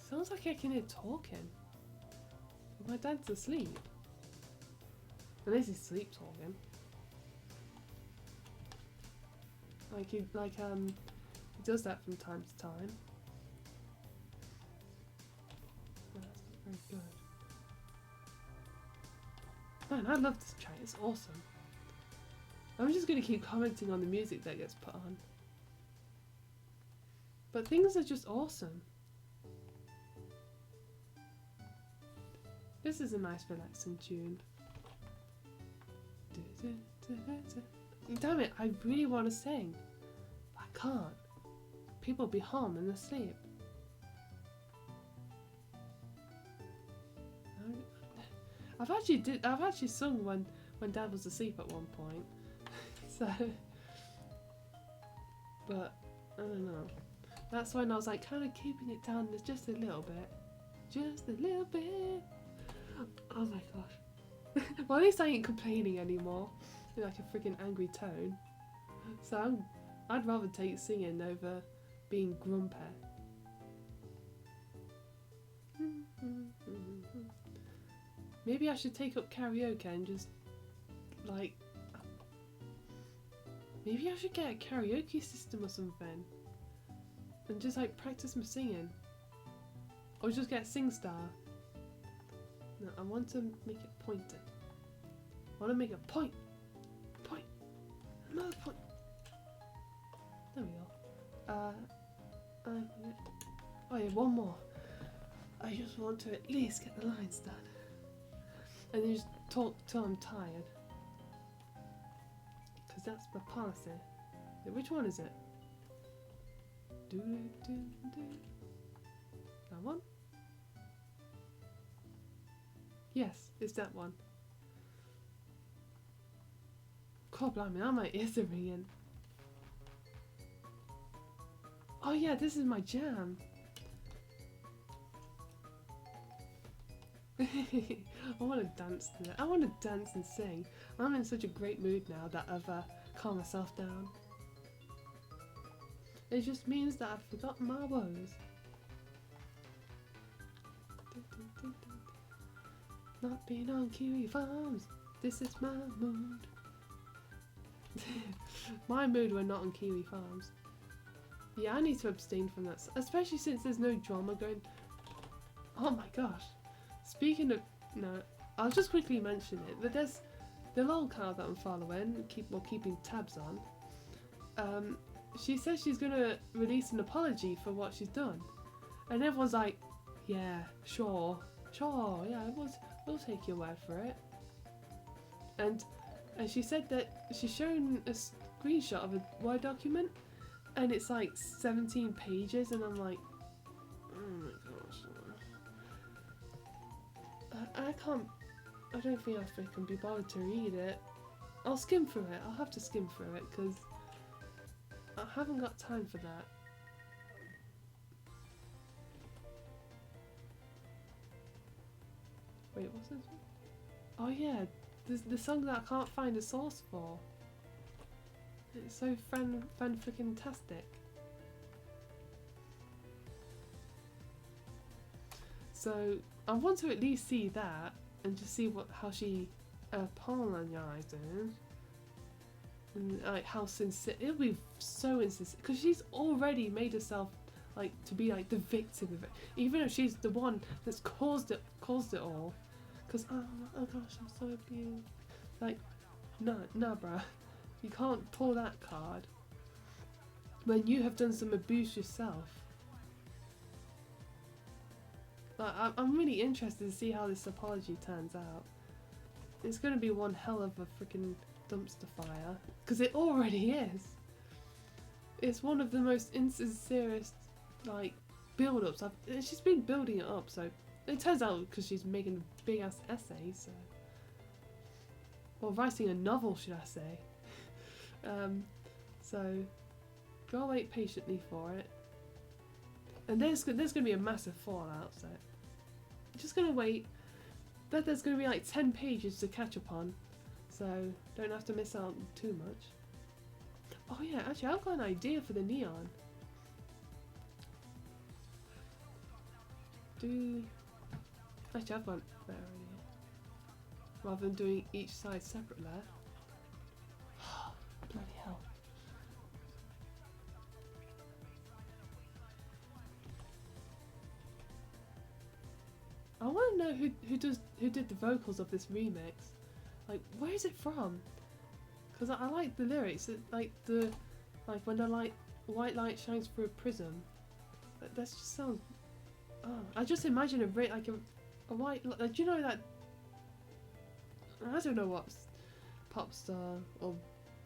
Sounds like I can hear talking. My dad's asleep. Unless he's sleep talking. He does that from time to time. But that's not very good. Man, I love this track, it's awesome. I'm just gonna keep commenting on the music that gets put on. But things are just awesome. This is a nice relaxing tune. Damn it, I really want to sing. But I can't. People will be home and asleep. I've actually sung when Dad was asleep at one point. So, but I don't know. That's when I was like kind of keeping it down just a little bit. Just a little bit. Oh my gosh. Well, at least I ain't complaining anymore in like a freaking angry tone. So I'd rather take singing over being grumpy. Maybe I should take up karaoke and just like... Maybe I should get a karaoke system or something. And just like practice my singing. Or just get SingStar. No, I want to make it pointed. I want to make a point. Point. Another point. There we go. Oh yeah, one more. I just want to at least get the lines done. And then just talk till I'm tired. Because that's my policy. Which one is it? That one? Yes, it's that one. God blimey, now my ears are ringing. Oh yeah, this is my jam. I want to dance to it. I want to dance and sing. I'm in such a great mood now that I've calmed myself down. It just means that I've forgotten my woes. Not being on Kiwi Farms, this is my mood. My mood when not on Kiwi Farms. Yeah, I need to abstain from that, especially since there's no drama going... Oh my gosh. Speaking of... No, I'll just quickly mention it, but there's the lol cow that I'm following, keeping tabs on. She says she's going to release an apology for what she's done. And everyone's like, yeah, sure, yeah, we'll take your word for it. and she said that she's shown a screenshot of a Word document, and it's like 17 pages, and I'm like, oh my gosh, I can't. I don't think I can be bothered to read it. I'll skim through it. I'll have to skim through it because I haven't got time for that. Wait, what's this one? Oh yeah, the song that I can't find a source for. It's so fan-freaking-tastic. So I want to at least see that and just see how she apologizes. And like how sincere, it'll be so insincere because she's already made herself like to be like the victim of it, even though she's the one that's caused it all. Because oh gosh, I'm so abused. Like, no, bruh, you can't pull that card when you have done some abuse yourself. Like, I'm really interested to see how this apology turns out. It's going to be one hell of a freaking dumpster fire, because it already is. It's one of the most insincerest, like, build-ups. She's been building it up, so it turns out because she's making a big-ass essay, so... Or writing a novel, should I say. So, go wait patiently for it. And there's going to be a massive fallout, so... Just going to wait. But there's going to be like 10 pages to catch up on, so don't have to miss out too much. Oh yeah, actually I've got an idea for the neon. Actually I've got a better idea. Rather than doing each side separately. Bloody hell. I want to know who did the vocals of this remix. Like, where is it from? Because I like the lyrics. Like when the white light shines through a prism. That just sounds. Oh, I just imagine a white. Like, do you know that? I don't know what pop star or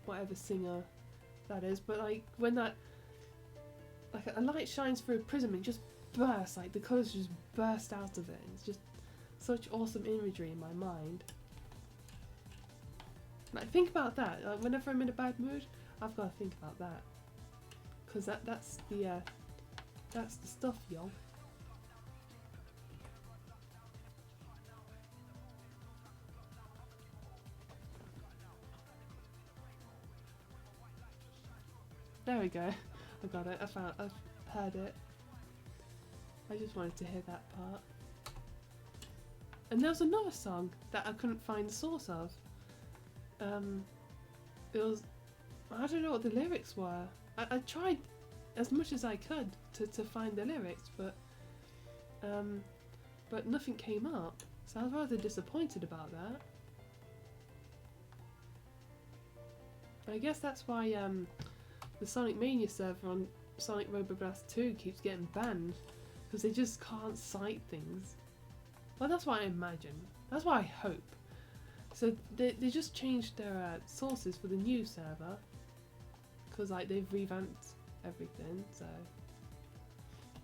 whatever singer that is, but like when that a light shines through a prism, it just bursts, like the colours just burst out of it. It's just such awesome imagery in my mind. Like, think about that. Like, whenever I'm in a bad mood, I've got to think about that, because that's the stuff, y'all. There we go. I got it. I've heard it. I just wanted to hear that part. And there was another song that I couldn't find the source of. It was, I don't know what the lyrics were. I tried as much as I could to find the lyrics, but nothing came up. So I was rather disappointed about that. I guess that's why the Sonic Mania server on Sonic Robo Blast 2 keeps getting banned, because they just can't cite things. Well, that's what I imagine. That's what I hope. So they just changed their sources for the new server, because like they've revamped everything. So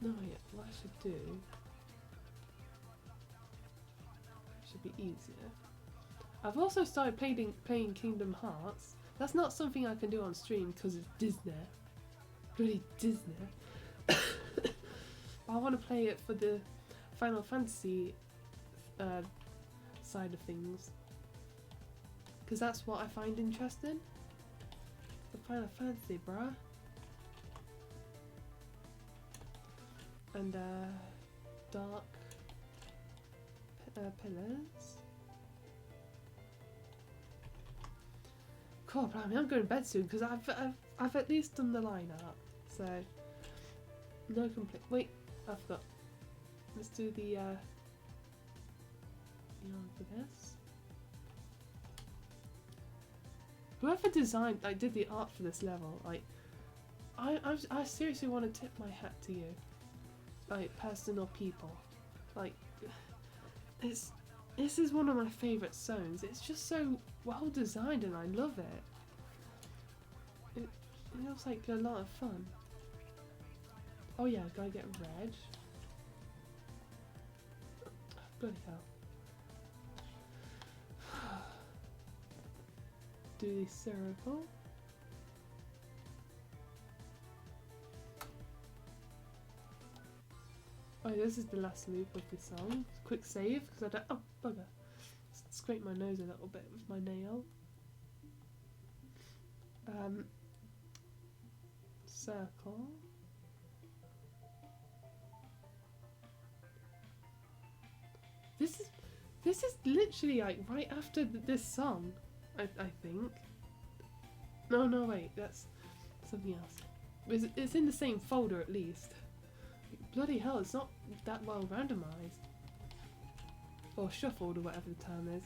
no, yeah, what I should do should be easier. I've also started playing Kingdom Hearts. That's not something I can do on stream because it's Disney. Bloody Disney. I want to play it for the Final Fantasy side of things, because that's what I find interesting. The Final Fantasy, bruh. And Dark Pillars. Cool, but I mean, I'm going to bed soon because I've at least done the line art, so no complaint. Wait, I forgot. Let's do the for this. Whoever designed, like, did the art for this level, like, I seriously want to tip my hat to you, like, person or people. Like, it's This is one of my favourite songs. It's just so well designed and I love it. It looks like a lot of fun. Oh yeah, gotta get red. Bloody hell. Do the circle. Oh, this is the last loop of the song. Quick save, because I don't. Oh, bugger. Scrape my nose a little bit with my nail. Circle. This is literally like right after this song, I think. No, wait, that's something else. It's in the same folder at least. Bloody hell, it's not that well randomized. Or shuffled, or whatever the term is.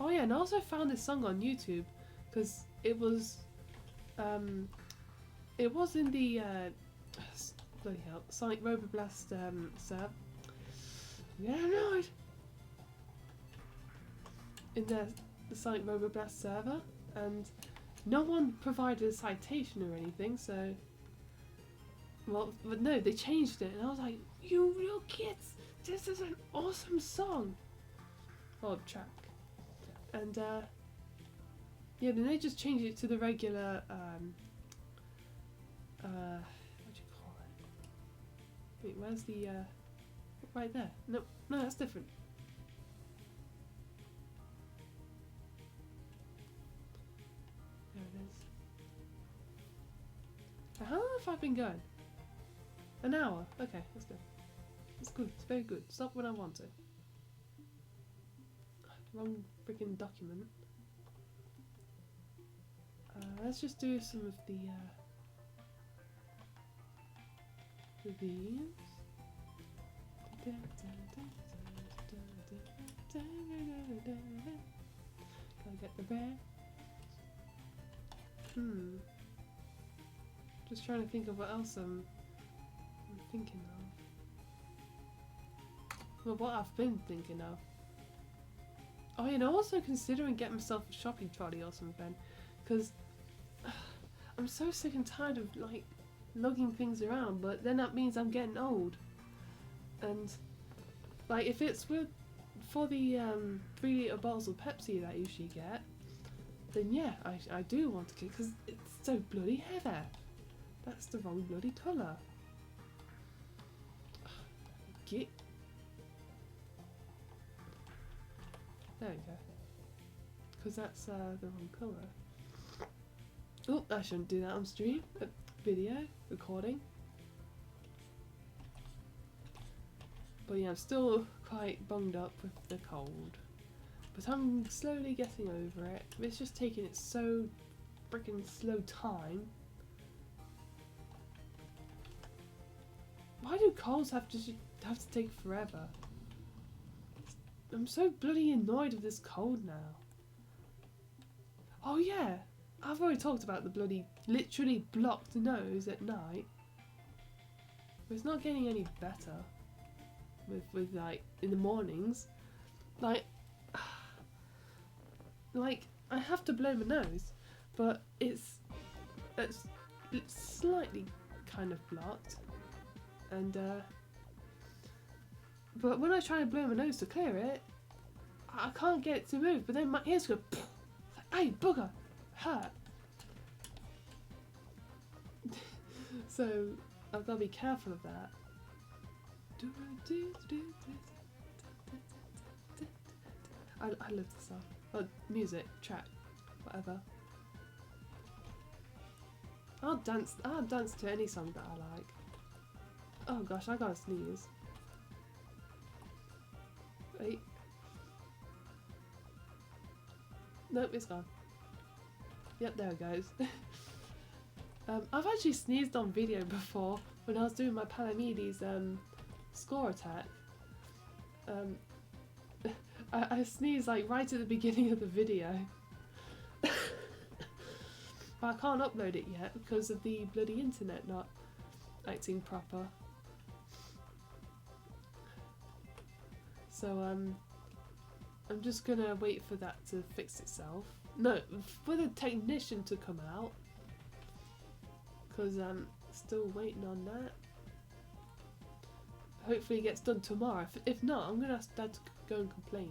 Oh yeah, and I also found this song on YouTube, because it was in the, bloody hell, Sonic Roboblast server. Yeah, right. In the Sonic Roboblast server, and no one provided a citation or anything, so... Well, but no, they changed it, and I was like, you real kids, this is an awesome song! Or track. And, yeah, then they just changed it to the regular, what do you call it? Wait, where's the, right there. No, that's different. There it is. How long have I been going? An hour? Okay, that's good. It's good, it's very good. Stop when I want to. Wrong freaking document. Let's just do some of the these. Gotta get the bear. Just trying to think of what else I'm thinking of. Well, what I've been thinking of. Oh, and also considering getting myself a shopping trolley or something, because I'm so sick and tired of like lugging things around. But then that means I'm getting old, and like if it's for the 3-litre bottles of Pepsi that I usually get, then yeah, I do want to get, because it's so bloody heavy. That's the wrong bloody colour. Get. There we go. Because that's the wrong colour. Oh, I shouldn't do that on stream. Video, recording. But yeah, I'm still quite bunged up with the cold. But I'm slowly getting over it. It's just taking it so freaking slow time. Why do colds have to take forever? I'm so bloody annoyed with this cold now. Oh yeah, I've already talked about the bloody literally blocked nose at night. But it's not getting any better with like in the mornings. Like I have to blow my nose, but it's slightly kind of blocked, and but when I try to blow my nose to clear it, I can't get it to move. But then my ears go, like, "Hey, bugger, hurt." So I've got to be careful of that. I love the song. Oh, music, track, whatever. I'll dance to any song that I like. Oh gosh, I gotta sneeze. Wait. Nope, it's gone. Yep, there it goes. I've actually sneezed on video before when I was doing my Palamedes score attack. I sneezed like right at the beginning of the video. But I can't upload it yet because of the bloody internet not acting proper. So I'm just gonna wait for that to fix itself. No, for the technician to come out, because I'm still waiting on that. Hopefully it gets done tomorrow. If not, I'm gonna ask Dad to go and complain.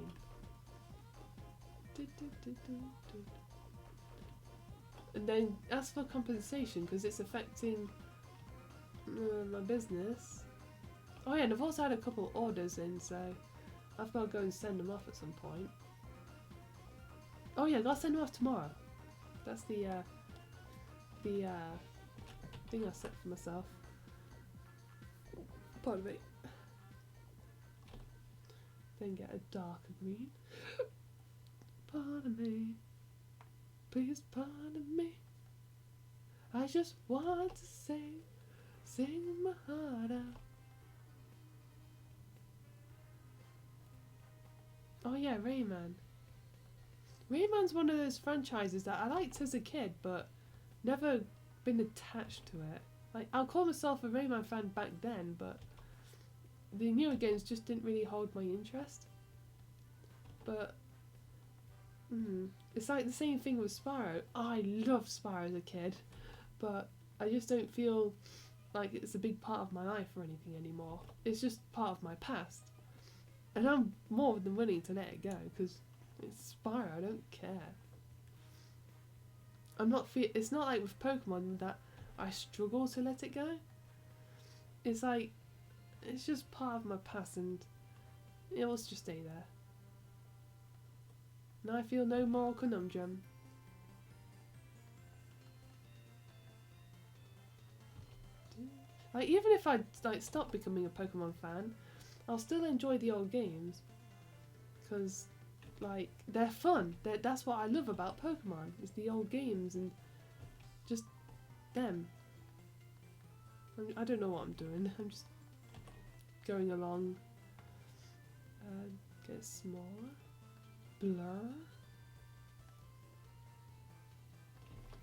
And then ask for compensation because it's affecting my business. Oh yeah, and I've also had a couple orders in, so I've got to go and send them off at some point. Oh yeah, I've got to send them off tomorrow. That's the thing I set for myself. Pardon me. Then get a darker green. Pardon me. Please pardon me. I just want to sing my heart out. Oh yeah, Rayman. Rayman's one of those franchises that I liked as a kid, but never been attached to it. Like, I'll call myself a Rayman fan back then, but the newer games just didn't really hold my interest. But it's like the same thing with Spyro. I loved Spyro as a kid, but I just don't feel like it's a big part of my life or anything anymore. It's just part of my past. And I'm more than willing to let it go, because it's Spyro, I don't care. It's not like with Pokemon that I struggle to let it go. It's like, it's just part of my past and it will just stay there. And I feel no moral conundrum. Like, even if I stop becoming a Pokemon fan, I'll still enjoy the old games. Because, like, they're fun. That's what I love about Pokemon. It's the old games and just them. I don't know what I'm doing. I'm just going along. Get smaller. Blur.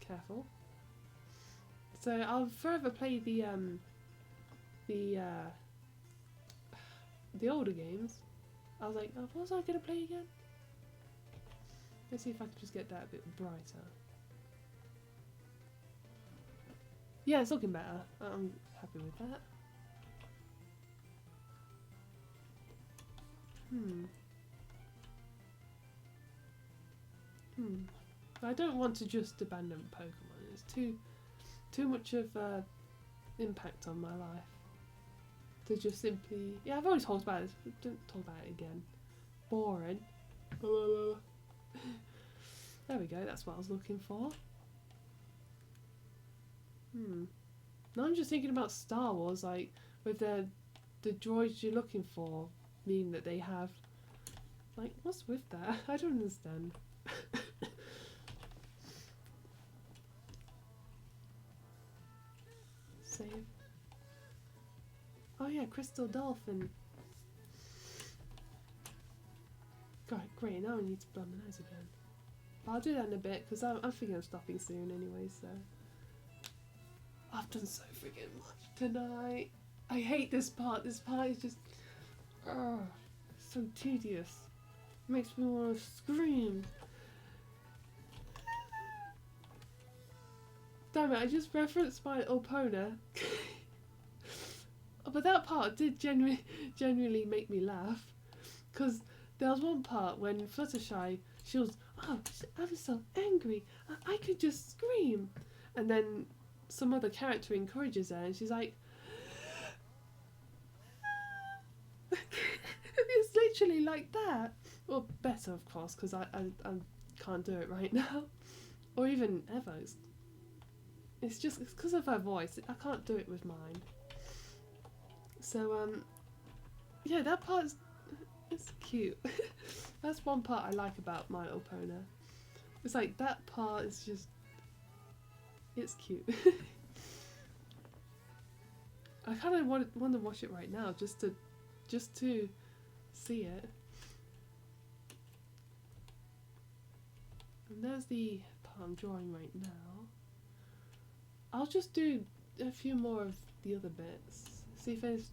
Careful. So I'll forever play the older games. I was like, oh, what was I gonna play again? Let's see if I can just get that a bit brighter. Yeah, it's looking better. I'm happy with that. I don't want to just abandon Pokemon. It's too much of impact on my life to just simply. Yeah, I've always talked about this. But don't talk about it again. Boring. There we go. That's what I was looking for. Now I'm just thinking about Star Wars, like with the droids you're looking for, mean that they have. Like, what's with that? I don't understand. Save. Oh yeah, Crystal Dolphin. God, great, now I need to blow my nose again. But I'll do that in a bit, because I'm thinking of stopping soon anyway, so. I've done so freaking much tonight. I hate this part. This part is just so tedious. It makes me want to scream. Damn it, I just referenced My Little Pony. But that part did genuinely make me laugh. Because there was one part when Fluttershy, she was, oh, I'm so angry. I could just scream. And then some other character encourages her and she's like, it's literally like that. Well, better of course, because I can't do it right now. Or even ever. It's because of her voice. I can't do it with mine. So, yeah, that part's it's cute. That's one part I like about My Little Pony. It's like, that part is just, it's cute. I kind of want to watch it right now, just to see it. And there's the part I'm drawing right now. I'll just do a few more of the other bits. See if there's...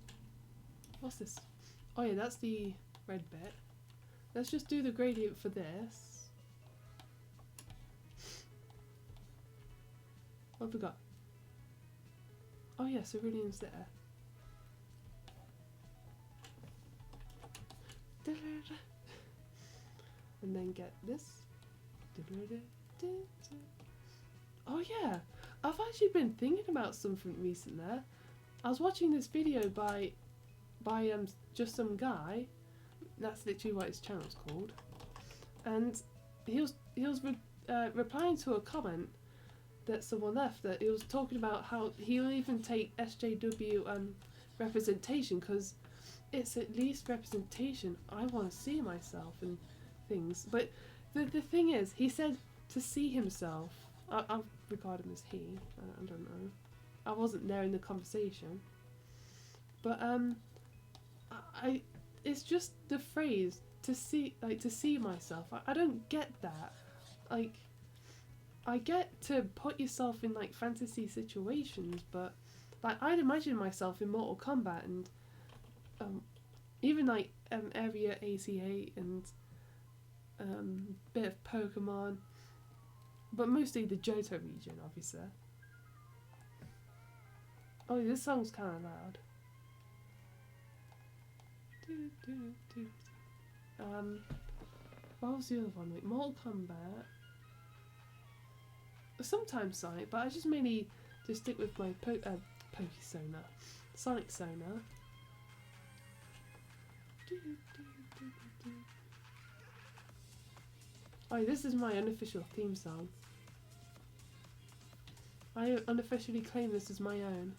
What's this? Oh yeah, that's the red bit. Let's just do the gradient for this. What have we got? Oh yeah, cerulean's there. And then get this. Oh yeah, I've actually been thinking about something recently. I was watching this video by just some guy. That's literally what his channel's called. And he was replying to a comment that someone left, that he was talking about how he'll even take SJW representation because it's at least representation. I want to see myself and things. But the thing is, he said to see himself. I regard him as he. I don't know. I wasn't there in the conversation. But it's just the phrase to see, like to see myself. I don't get that. Like, I get to put yourself in like fantasy situations, but like I'd imagine myself in Mortal Kombat and even like Area AC8 and bit of Pokemon, but mostly the Johto region, obviously. Oh, this song's kind of loud. What was the other one? Like Mortal Kombat. Sometimes Sonic, but I just mainly just stick with my Pokesona, Sonic Sona. Oh, this is my unofficial theme song. I unofficially claim this as my own.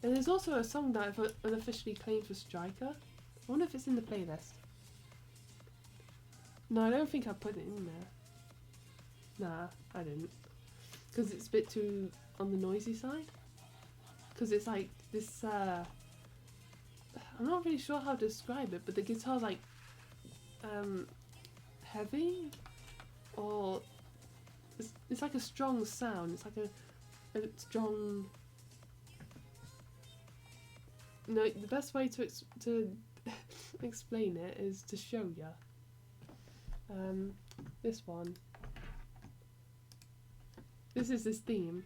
And there's also a song that I've unofficially claimed for Striker. I wonder if it's in the playlist. No, I don't think I put it in there. Nah, I didn't. Because it's a bit too on the noisy side. Because it's like this, I'm not really sure how to describe it, but the guitar's like, heavy? Or, it's like a strong sound. It's like a strong... No, the best way to explain it is to show ya. This one. This is this theme.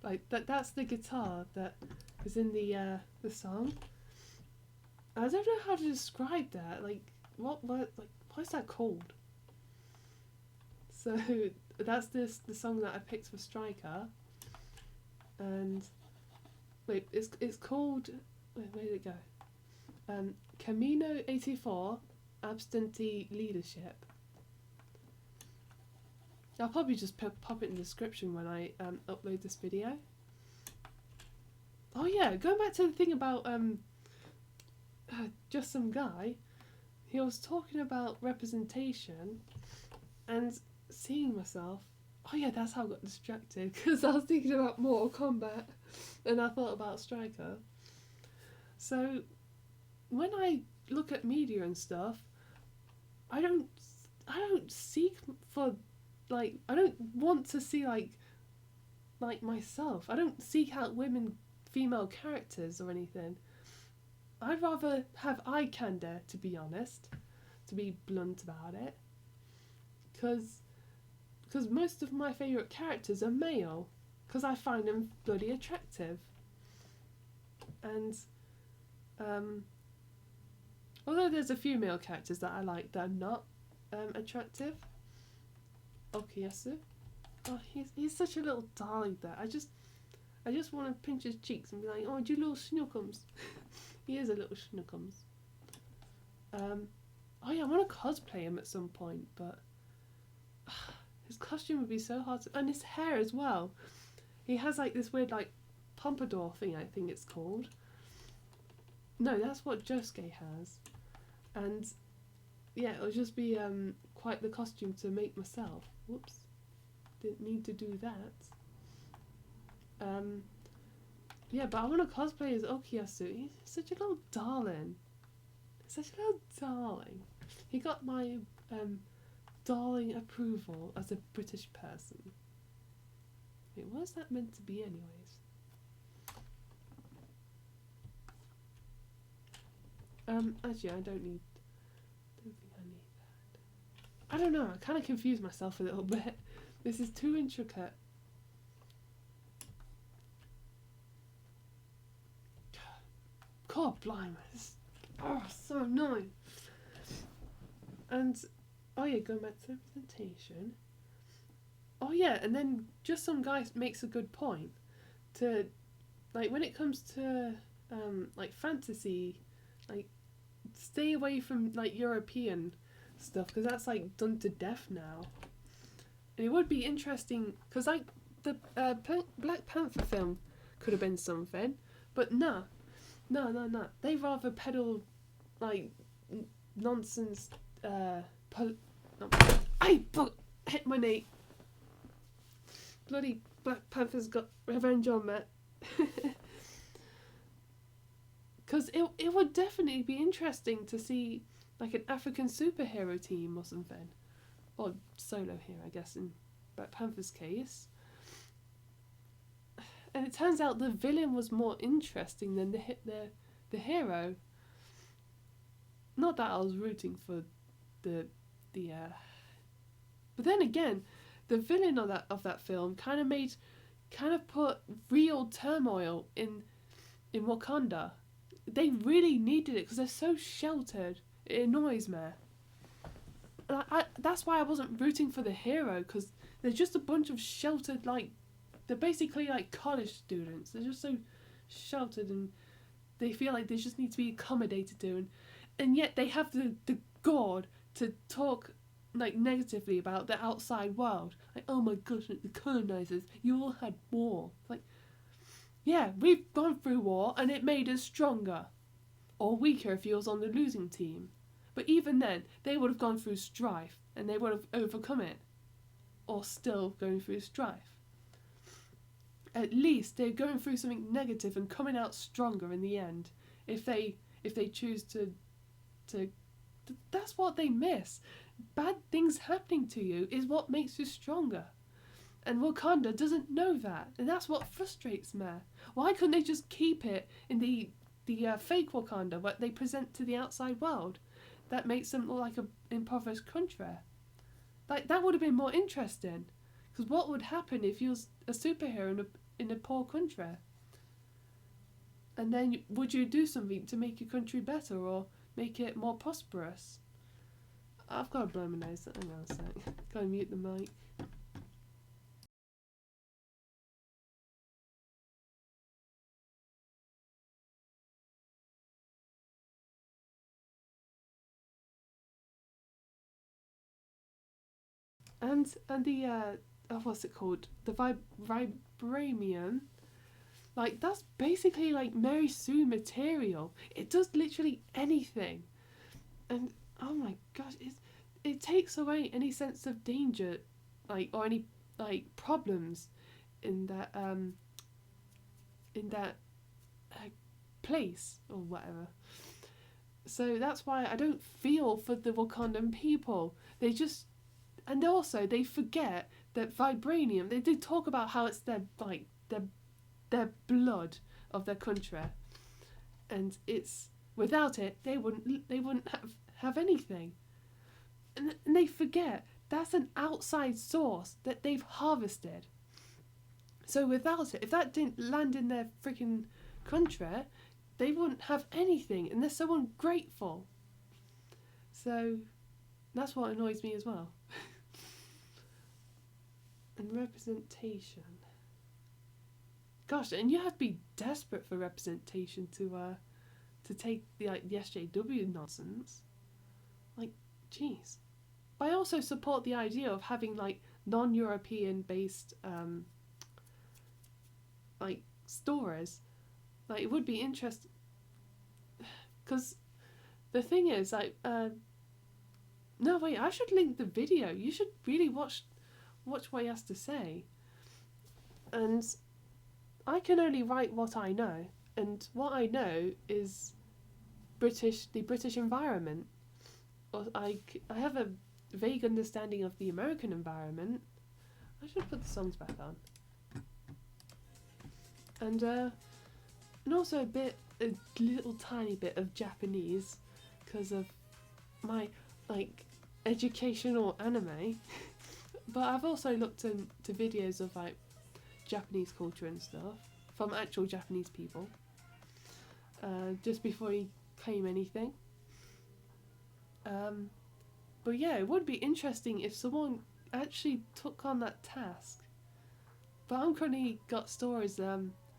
Like that's the guitar that is in the song. I don't know how to describe that. Like what is that called? So that's the song that I picked for Striker. And wait, it's called, where did it go? Camino 84 Absentee Leadership. I'll probably just pop it in the description when I upload this video. Oh yeah, going back to the thing about just some guy. He was talking about representation and seeing myself. Oh yeah, that's how I got distracted, because I was thinking about Mortal Kombat and I thought about Striker. So when I look at media and stuff, I don't seek for, like, I don't want to see like myself. I don't seek out female characters or anything. I'd rather have eye candy, to be honest, to be blunt about it, because most of my favourite characters are male, because I find them bloody attractive. And although there's a few male characters that I like that are not attractive. Okuyasu. Oh, he's such a little darling there. I just want to pinch his cheeks and be like, oh, you little snookums. He is a little snookums. Oh yeah, I want to cosplay him at some point, but his costume would be so hard to, and his hair as well. He has like this weird like pompadour thing, I think it's called. No, that's what Josuke has. And yeah, it'll just be quite the costume to make myself. Whoops. Didn't need to do that. Yeah, but I want to cosplay as Okuyasu. He's such a little darling. Such a little darling. He got my darling approval as a British person. Wait, what is that meant to be anyways? Actually, I don't think I need that. I don't know, I kind of confused myself a little bit. This is too intricate. God blimey, oh, so annoying. And, oh yeah, going back to representation. Oh yeah, and then just some guy makes a good point. To, like, when it comes to, like, fantasy, like, stay away from, like, European stuff, because that's, like, done to death now. And it would be interesting, because, like, the Black Panther film could have been something, but no. They rather peddle, like, nonsense, hit my knee. Bloody Black Panther's got revenge on me. Because it would definitely be interesting to see, like, an African superhero team or something. Or solo hero, I guess, in Black Panther's case. And it turns out the villain was more interesting than the hero. Not that I was rooting for the but then again, the villain of that film kind of put real turmoil in Wakanda. They really needed it because they're so sheltered. It annoys me. That's why I wasn't rooting for the hero, because they're just a bunch of sheltered, like, they're basically like college students. They're just so sheltered and they feel like they just need to be accommodated to, and yet they have the gall to talk, like, negatively about the outside world. Like, oh my gosh, the colonizers, you all had war. Like, yeah, we've gone through war and it made us stronger. Or weaker if you was on the losing team. But even then, they would have gone through strife and they would have overcome it. Or still going through strife. At least they're going through something negative and coming out stronger in the end. If they choose to that's what they miss. Bad things happening to you is what makes you stronger. And Wakanda doesn't know that. And that's what frustrates me. Why couldn't they just keep it in the fake Wakanda, what they present to the outside world? That makes them look like an impoverished country. Like, that would have been more interesting. Because what would happen if you was a superhero in a poor country? And then would you do something to make your country better or make it more prosperous? I've got to blow my nose. Hang on a sec. Gotta mute the mic. And the what's it called? The vibranium. Like, that's basically like Mary Sue material. It does literally anything. And oh my gosh, it takes away any sense of danger, like, or any, like, problems in that place or whatever. So that's why I don't feel for the Wakandan people. They just, and also they forget that vibranium. They do talk about how it's their blood of their country, and it's, without it they wouldn't have anything. And they forget that's an outside source that they've harvested. So without it, if that didn't land in their freaking country, they wouldn't have anything, and they're so ungrateful. So that's what annoys me as well. And representation. Gosh, and you have to be desperate for representation to take the SJW nonsense. Like, jeez. But I also support the idea of having, like, non-European based like, stories. Like, it would be interesting, because the thing is, like, no, wait, I should link the video. You should really watch what he has to say. And I can only write what I know, and what I know is the British environment. Or I have a vague understanding of the American environment. I should put the songs back on. And also a little tiny bit of Japanese, because of my like educational anime. But I've also looked into videos of like Japanese culture and stuff from actual Japanese people, just before you claim anything. But yeah, it would be interesting if someone actually took on that task. But I'm currently got stories,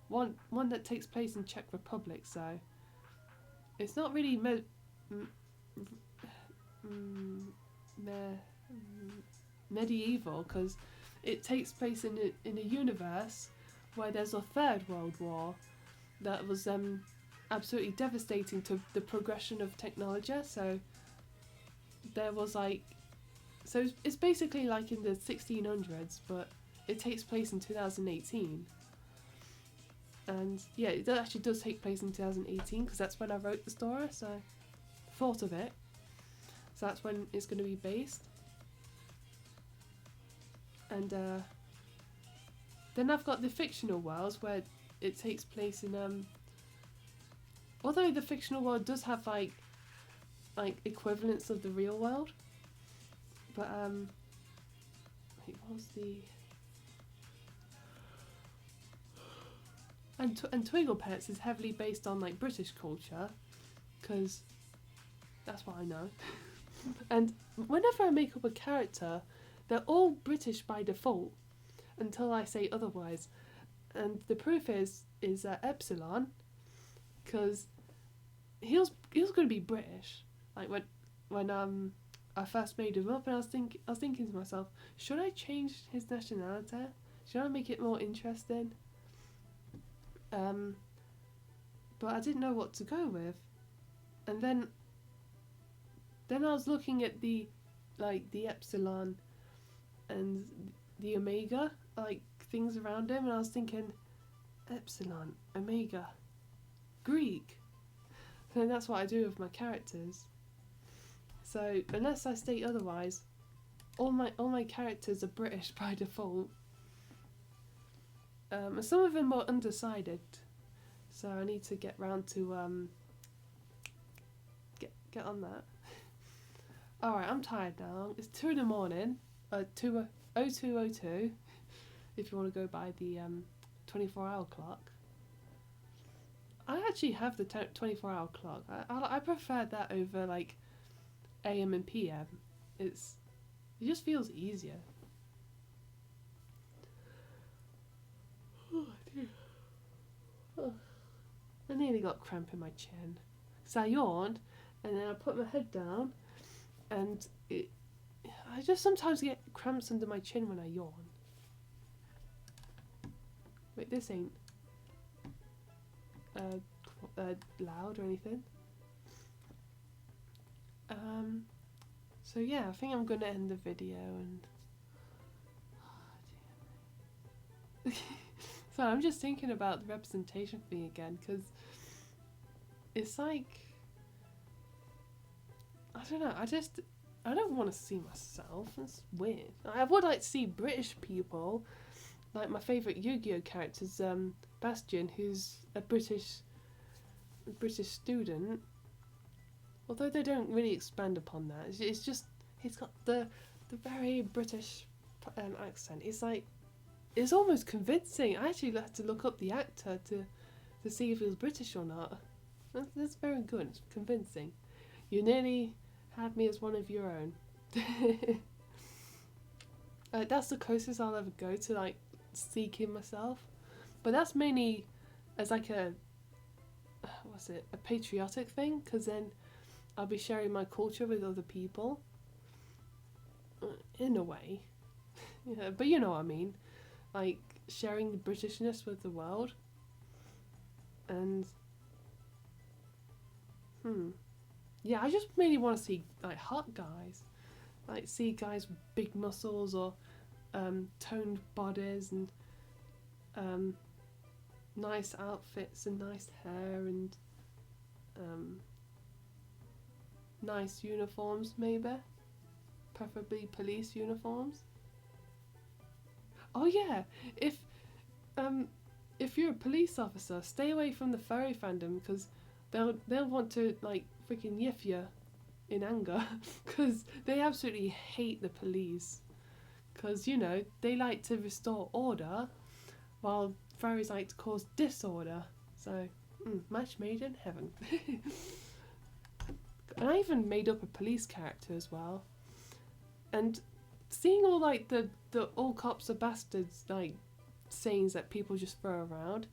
one that takes place in Czech Republic, so it's not really medieval, because it takes place in a universe where there's a third world war that was absolutely devastating to the progression of technology. So there was like, so it's basically like in the 1600s, but it takes place in 2018. And yeah, it actually does take place in 2018, because that's when I wrote the story, so I thought of it. So that's when it's going to be based. And then I've got the fictional worlds where it takes place in although the fictional world does have like equivalents of the real world, but wait, what was the and Twinkle Pets is heavily based on like British culture, because that's what I know. And whenever I make up a character, they're all British by default until I say otherwise. And the proof is Epsilon, because he was going to be British. Like when I first made him up, and I was thinking to myself, should I change his nationality? Should I make it more interesting? But I didn't know what to go with, and then I was looking at the Epsilon and the Omega, like things around him, and I was thinking, Epsilon, Omega, Greek. And that's what I do with my characters. So unless I state otherwise, all my characters are British by default. And some of them are undecided, so I need to get round to get on that. Alright, I'm tired now. It's 2 in the morning. 02:02 if you want to go by the 24-hour clock. I actually have the 24-hour clock. I prefer that over like AM and PM. It just feels easier. Oh dear. Oh. I nearly got cramp in my chin. So I yawned, and then I put my head down, and I just sometimes get cramps under my chin when I yawn. Wait, this ain't loud or anything. So yeah, I think I'm gonna end the video and. Oh, so I'm just thinking about the representation thing again, because it's like, I don't know, I don't want to see myself. It's weird. I would like to see British people, like my favourite Yu-Gi-Oh characters, Bastion, who's a British student. Although they don't really expand upon that, it's just he's got the very British accent. It's almost convincing. I actually had to look up the actor to see if he was British or not. That's very good. It's convincing. You nearly had me as one of your own. That's the closest I'll ever go to like seeking myself, but that's mainly as like a patriotic thing, because then I'll be sharing my culture with other people in a way. Yeah, but you know what I mean, like sharing the Britishness with the world. And yeah, I just mainly want to see like hot guys, like see guys with big muscles or toned bodies and nice outfits and nice hair and nice uniforms maybe. preferably police uniforms. Oh yeah, if you're a police officer, stay away from the furry fandom because they'll want to like freaking yiff you in anger because they absolutely hate the police because you know they like to restore order while furries like to cause disorder. So match made in heaven. And I even made up a police character as well. And seeing all like the all cops are bastards like sayings that people just throw around,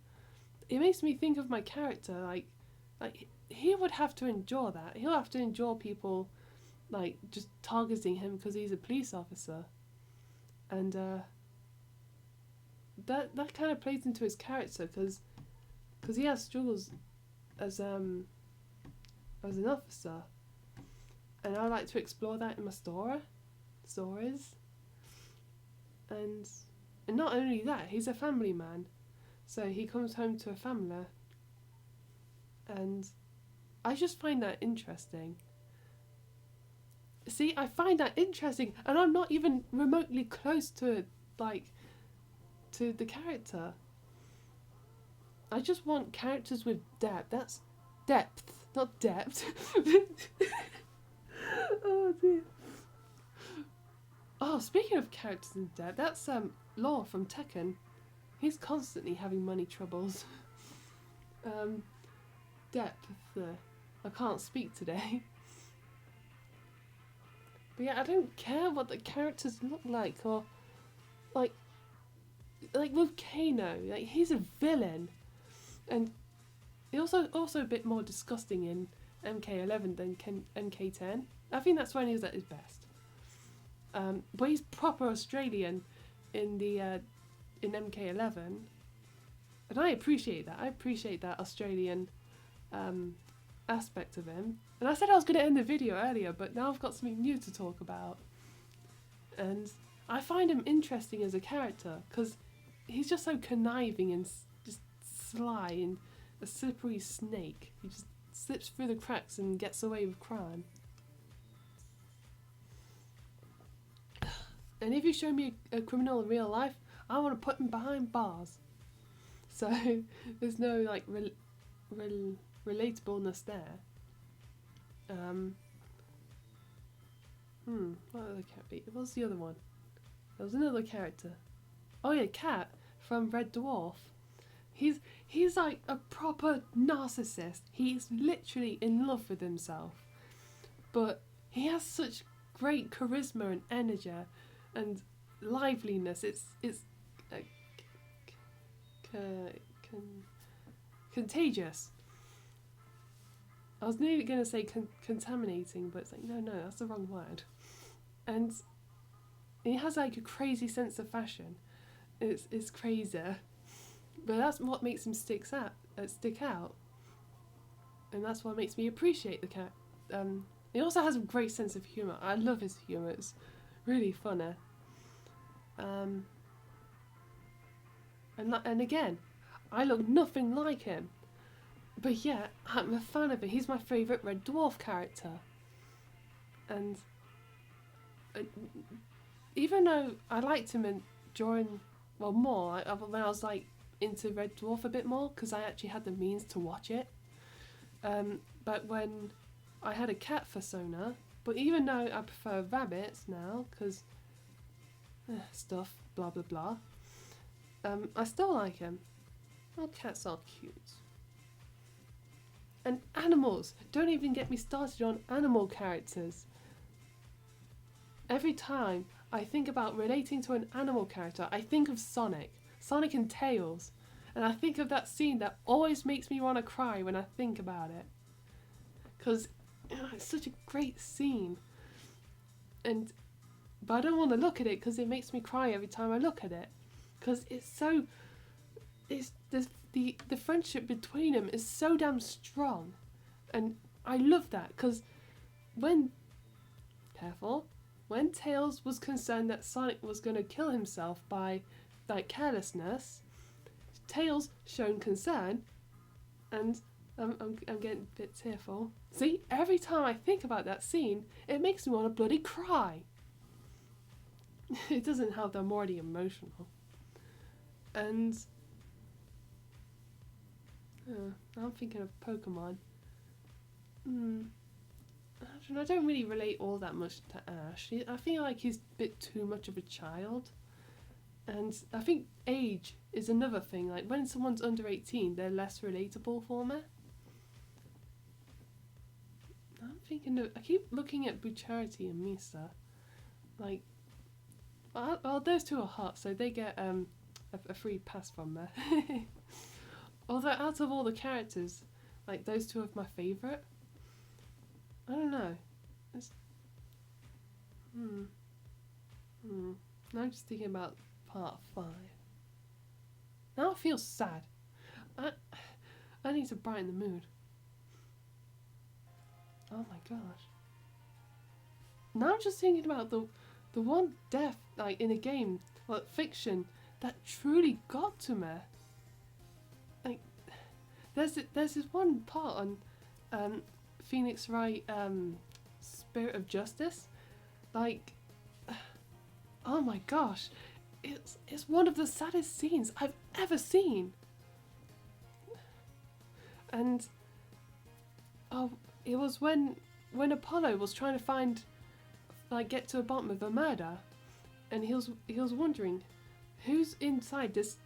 it makes me think of my character like he would have to endure that. He'll have to endure people like just targeting him because he's a police officer. And that kind of plays into his character because he has struggles as an officer. And I like to explore that in my stories. And not only that, he's a family man. So he comes home to a family. And I just find that interesting. See, I find that interesting, and I'm not even remotely close to to the character. I just want characters with depth. That's depth, not depth. Oh dear. Oh, speaking of characters in depth, that's Law from Tekken. He's constantly having money troubles. Depth. I can't speak today. But yeah, I don't care what the characters look like or like with Kano, like he's a villain, and he's also a bit more disgusting in MK11 than MK10. I think that's when he was at his best. But he's proper Australian in the in MK11, and I appreciate that. I appreciate that Australian aspect of him. And I said I was going to end the video earlier, but now I've got something new to talk about. And I find him interesting as a character because he's just so conniving and just sly and a slippery snake. He just slips through the cracks and gets away with crime. And if you show me a criminal in real life, I want to put him behind bars. So there's no like relatableness there. What other character? What's the other one? There was another character. Oh yeah, Cat from Red Dwarf. He's like a proper narcissist. He's literally in love with himself. But he has such great charisma and energy and liveliness. It's contagious. I was nearly going to say contaminating, but it's like, no, that's the wrong word. And he has like a crazy sense of fashion. It's crazy. But that's what makes him stick out. And that's what makes me appreciate the cat. He also has a great sense of humour. I love his humour. It's really funny. And again, I look nothing like him. But yeah, I'm a fan of it. He's my favourite Red Dwarf character. And even though I liked him when I was like into Red Dwarf a bit more, because I actually had the means to watch it. But when I had a cat persona, but even though I prefer rabbits now, because stuff, blah blah blah, I still like him. Well, cats are cute. And animals! Don't even get me started on animal characters. Every time I think about relating to an animal character, I think of Sonic and Tails. And I think of that scene that always makes me want to cry when I think about it. Because it's such a great scene. But I don't want to look at it because it makes me cry every time I look at it. Because the friendship between them is so damn strong. And I love that because when Tails was concerned that Sonic was going to kill himself by like carelessness, Tails shown concern, and I'm getting a bit tearful. See, every time I think about that scene, it makes me want to bloody cry. it doesn't help that I'm already emotional. And now I'm thinking of Pokemon. I don't really relate all that much to Ash. I feel like he's a bit too much of a child. And I think age is another thing. Like, when someone's under 18, they're less relatable for me. I'm thinking I keep looking at Bucharity and Misa. Like, well, those two are hot, so they get a free pass from me. Although, out of all the characters, like, those two are my favourite. I don't know. Now I'm just thinking about part 5. Now I feel sad. I need to brighten the mood. Oh my gosh. Now I'm just thinking about the one death, like, in a game, like fiction, that truly got to me. Like, there's this one part on Phoenix Wright, Spirit of Justice. Like, oh my gosh, it's one of the saddest scenes I've ever seen. And it was when Apollo was trying to find, like, get to the bottom of the murder, and he was wondering who's inside this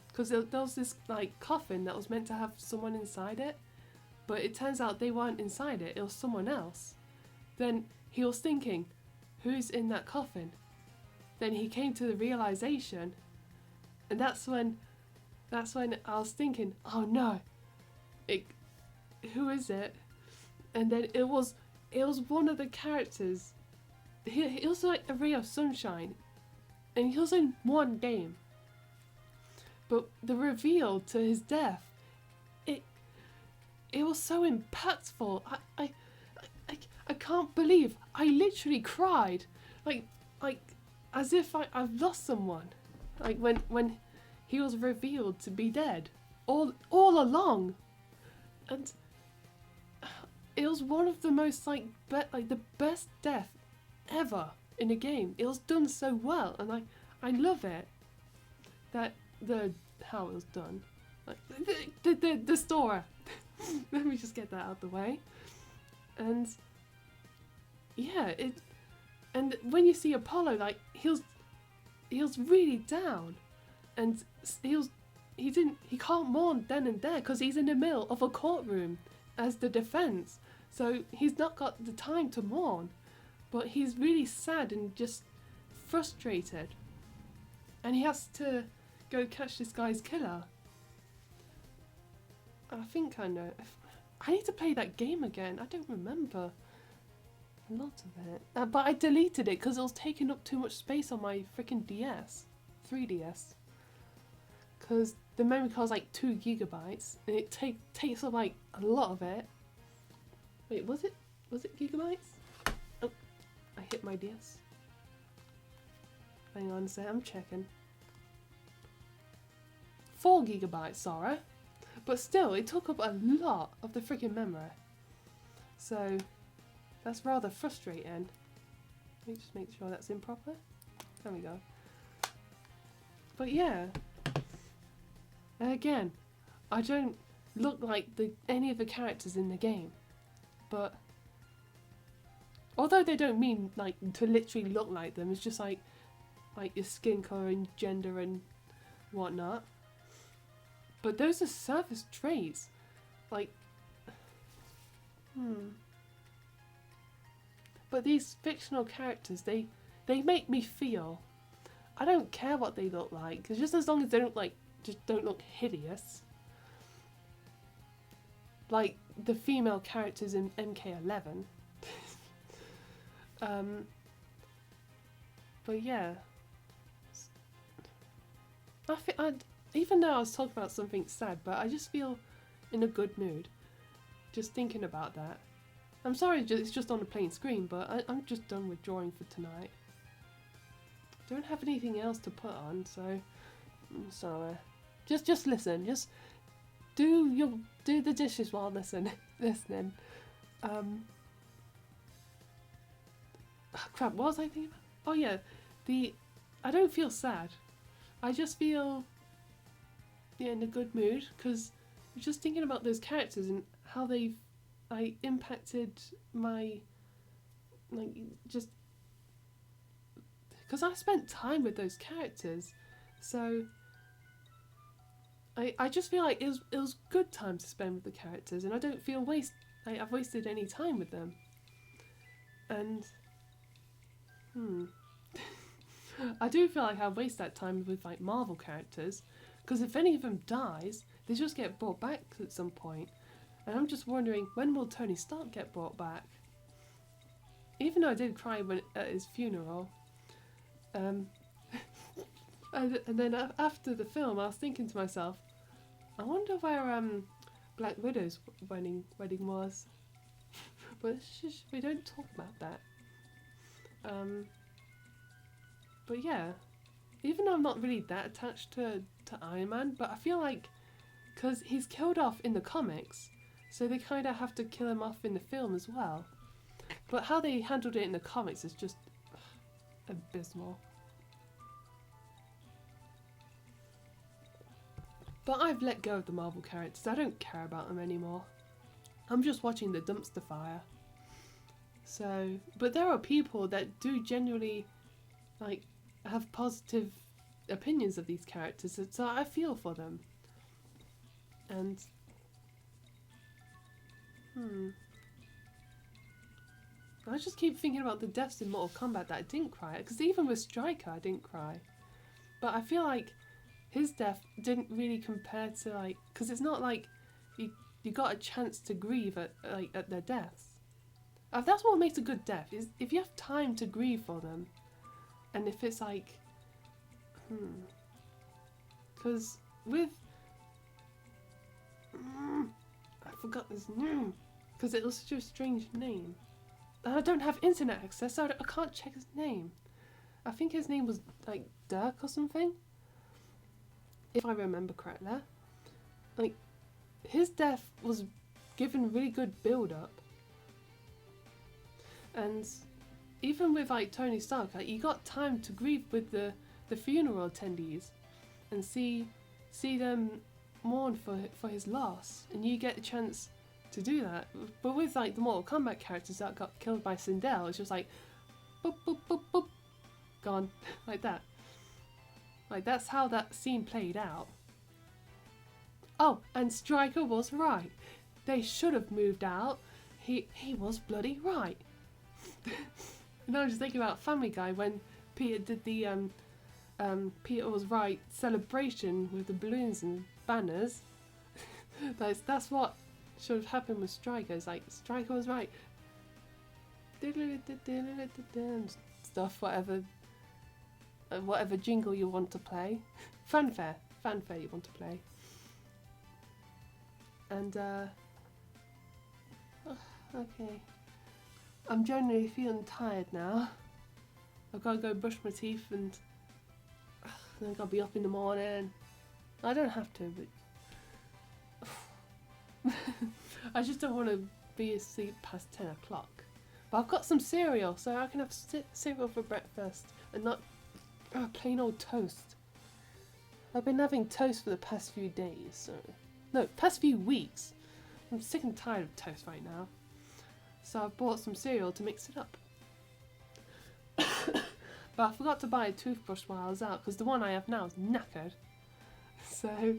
because there was this, like, coffin that was meant to have someone inside it, but it turns out they weren't inside it. It was someone else. Then he was thinking, who's in that coffin? Then he came to the realization, and that's when I was thinking, oh no, who is it? And then it was one of the characters. He was like a ray of sunshine, and he was in one game. But the reveal to his death, it was so impactful. I can't believe I literally cried, like as if I've lost someone, like when he was revealed to be dead all along, and it was one of the most like the best death ever in a game. It was done so well, and I love it that how it was done, like the story. Let me just get that out of the way. And yeah, and when you see Apollo, like, he was really down, and he can't mourn then and there because he's in the middle of a courtroom as the defense, so he's not got the time to mourn, but he's really sad and just frustrated, and he has to go catch this guy's killer. I think I know. I need to play that game again. I don't remember a lot of it. But I deleted it because it was taking up too much space on my freaking DS. 3DS. Because the memory card is like 2 gigabytes. And it takes up like a lot of it. Wait, was it gigabytes? Oh, I hit my DS. Hang on a sec, I'm checking. 4 gigabytes, sorry. But still, it took up a lot of the freaking memory. So, that's rather frustrating. Let me just make sure that's in proper. There we go. But yeah. Again, I don't look like any of the characters in the game. But, although they don't mean like to literally look like them, it's just like your skin colour and gender and whatnot. But those are surface traits. Like, But these fictional characters, they make me feel. I don't care what they look like, cause just as long as they don't look hideous. Like the female characters in MK11. But yeah. Even though I was talking about something sad, but I just feel in a good mood just thinking about that. I'm sorry it's just on a plain screen, but I'm just done with drawing for tonight. Don't have anything else to put on, so I'm sorry. Just listen. Just do the dishes while listening. Oh, crap, what was I thinking about? Oh yeah, I don't feel sad. I just feel in a good mood because I'm just thinking about those characters and how they've impacted my just because I spent time with those characters, so I just feel like it was good time to spend with the characters, and I don't feel I've wasted any time with them. And I do feel like I waste that time with like Marvel characters, because if any of them dies, they just get brought back at some point. And I'm just wondering, when will Tony Stark get brought back? Even though I did cry at his funeral. And then after the film, I was thinking to myself, I wonder where Black Widow's wedding was. But we don't talk about that. But yeah, even though I'm not really that attached to Iron Man, but I feel like because he's killed off in the comics, so they kind of have to kill him off in the film as well. But how they handled it in the comics is just abysmal. But I've let go of the Marvel characters. I don't care about them anymore. I'm just watching the dumpster fire. So, but there are people that do genuinely like have positive opinions of these characters, so I feel for them. And I just keep thinking about the deaths in Mortal Kombat that I didn't cry at, because even with Stryker I didn't cry. But I feel like his death didn't really compare to like, because it's not like you got a chance to grieve at their deaths. That's what makes a good death, is if you have time to grieve for them, and if it's like, because with I forgot his name, because it was such a strange name. And I don't have internet access, so I can't check his name. I think his name was like Dirk or something, if I remember correctly. Like, his death was given really good build-up. And even with like Tony Stark, like, you got time to grieve with the funeral attendees and see them mourn for his loss, and you get a chance to do that. But with like the Mortal Kombat characters that got killed by Sindel, it's just like boop boop boop boop, gone like that. Like, that's how that scene played out. Oh, and Stryker was right. They should have moved out. He was bloody right. And I was just thinking about Family Guy when Peter did the Peter was right celebration with the balloons and banners. That's what should have happened with Stryker. It's like, Stryker was right. Stuff, whatever jingle you want to play. Fanfare you want to play. And okay. I'm generally feeling tired now. I've got to go brush my teeth, and then I've got to be up in the morning. I don't have to, but I just don't want to be asleep past 10 o'clock. But I've got some cereal, so I can have cereal for breakfast and not plain old toast. I've been having toast for the past few days, so... No, past few weeks. I'm sick and tired of toast right now. So I've bought some cereal to mix it up. But I forgot to buy a toothbrush while I was out, because the one I have now is knackered. So,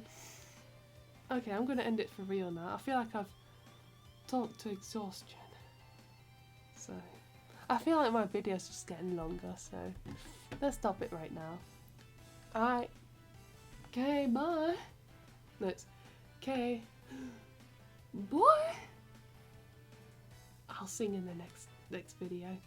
okay, I'm going to end it for real now. I feel like I've talked to exhaustion. So, I feel like my video's just getting longer, so let's stop it right now. Alright. Okay, bye. No, it's okay. Boy. I'll sing in the next video.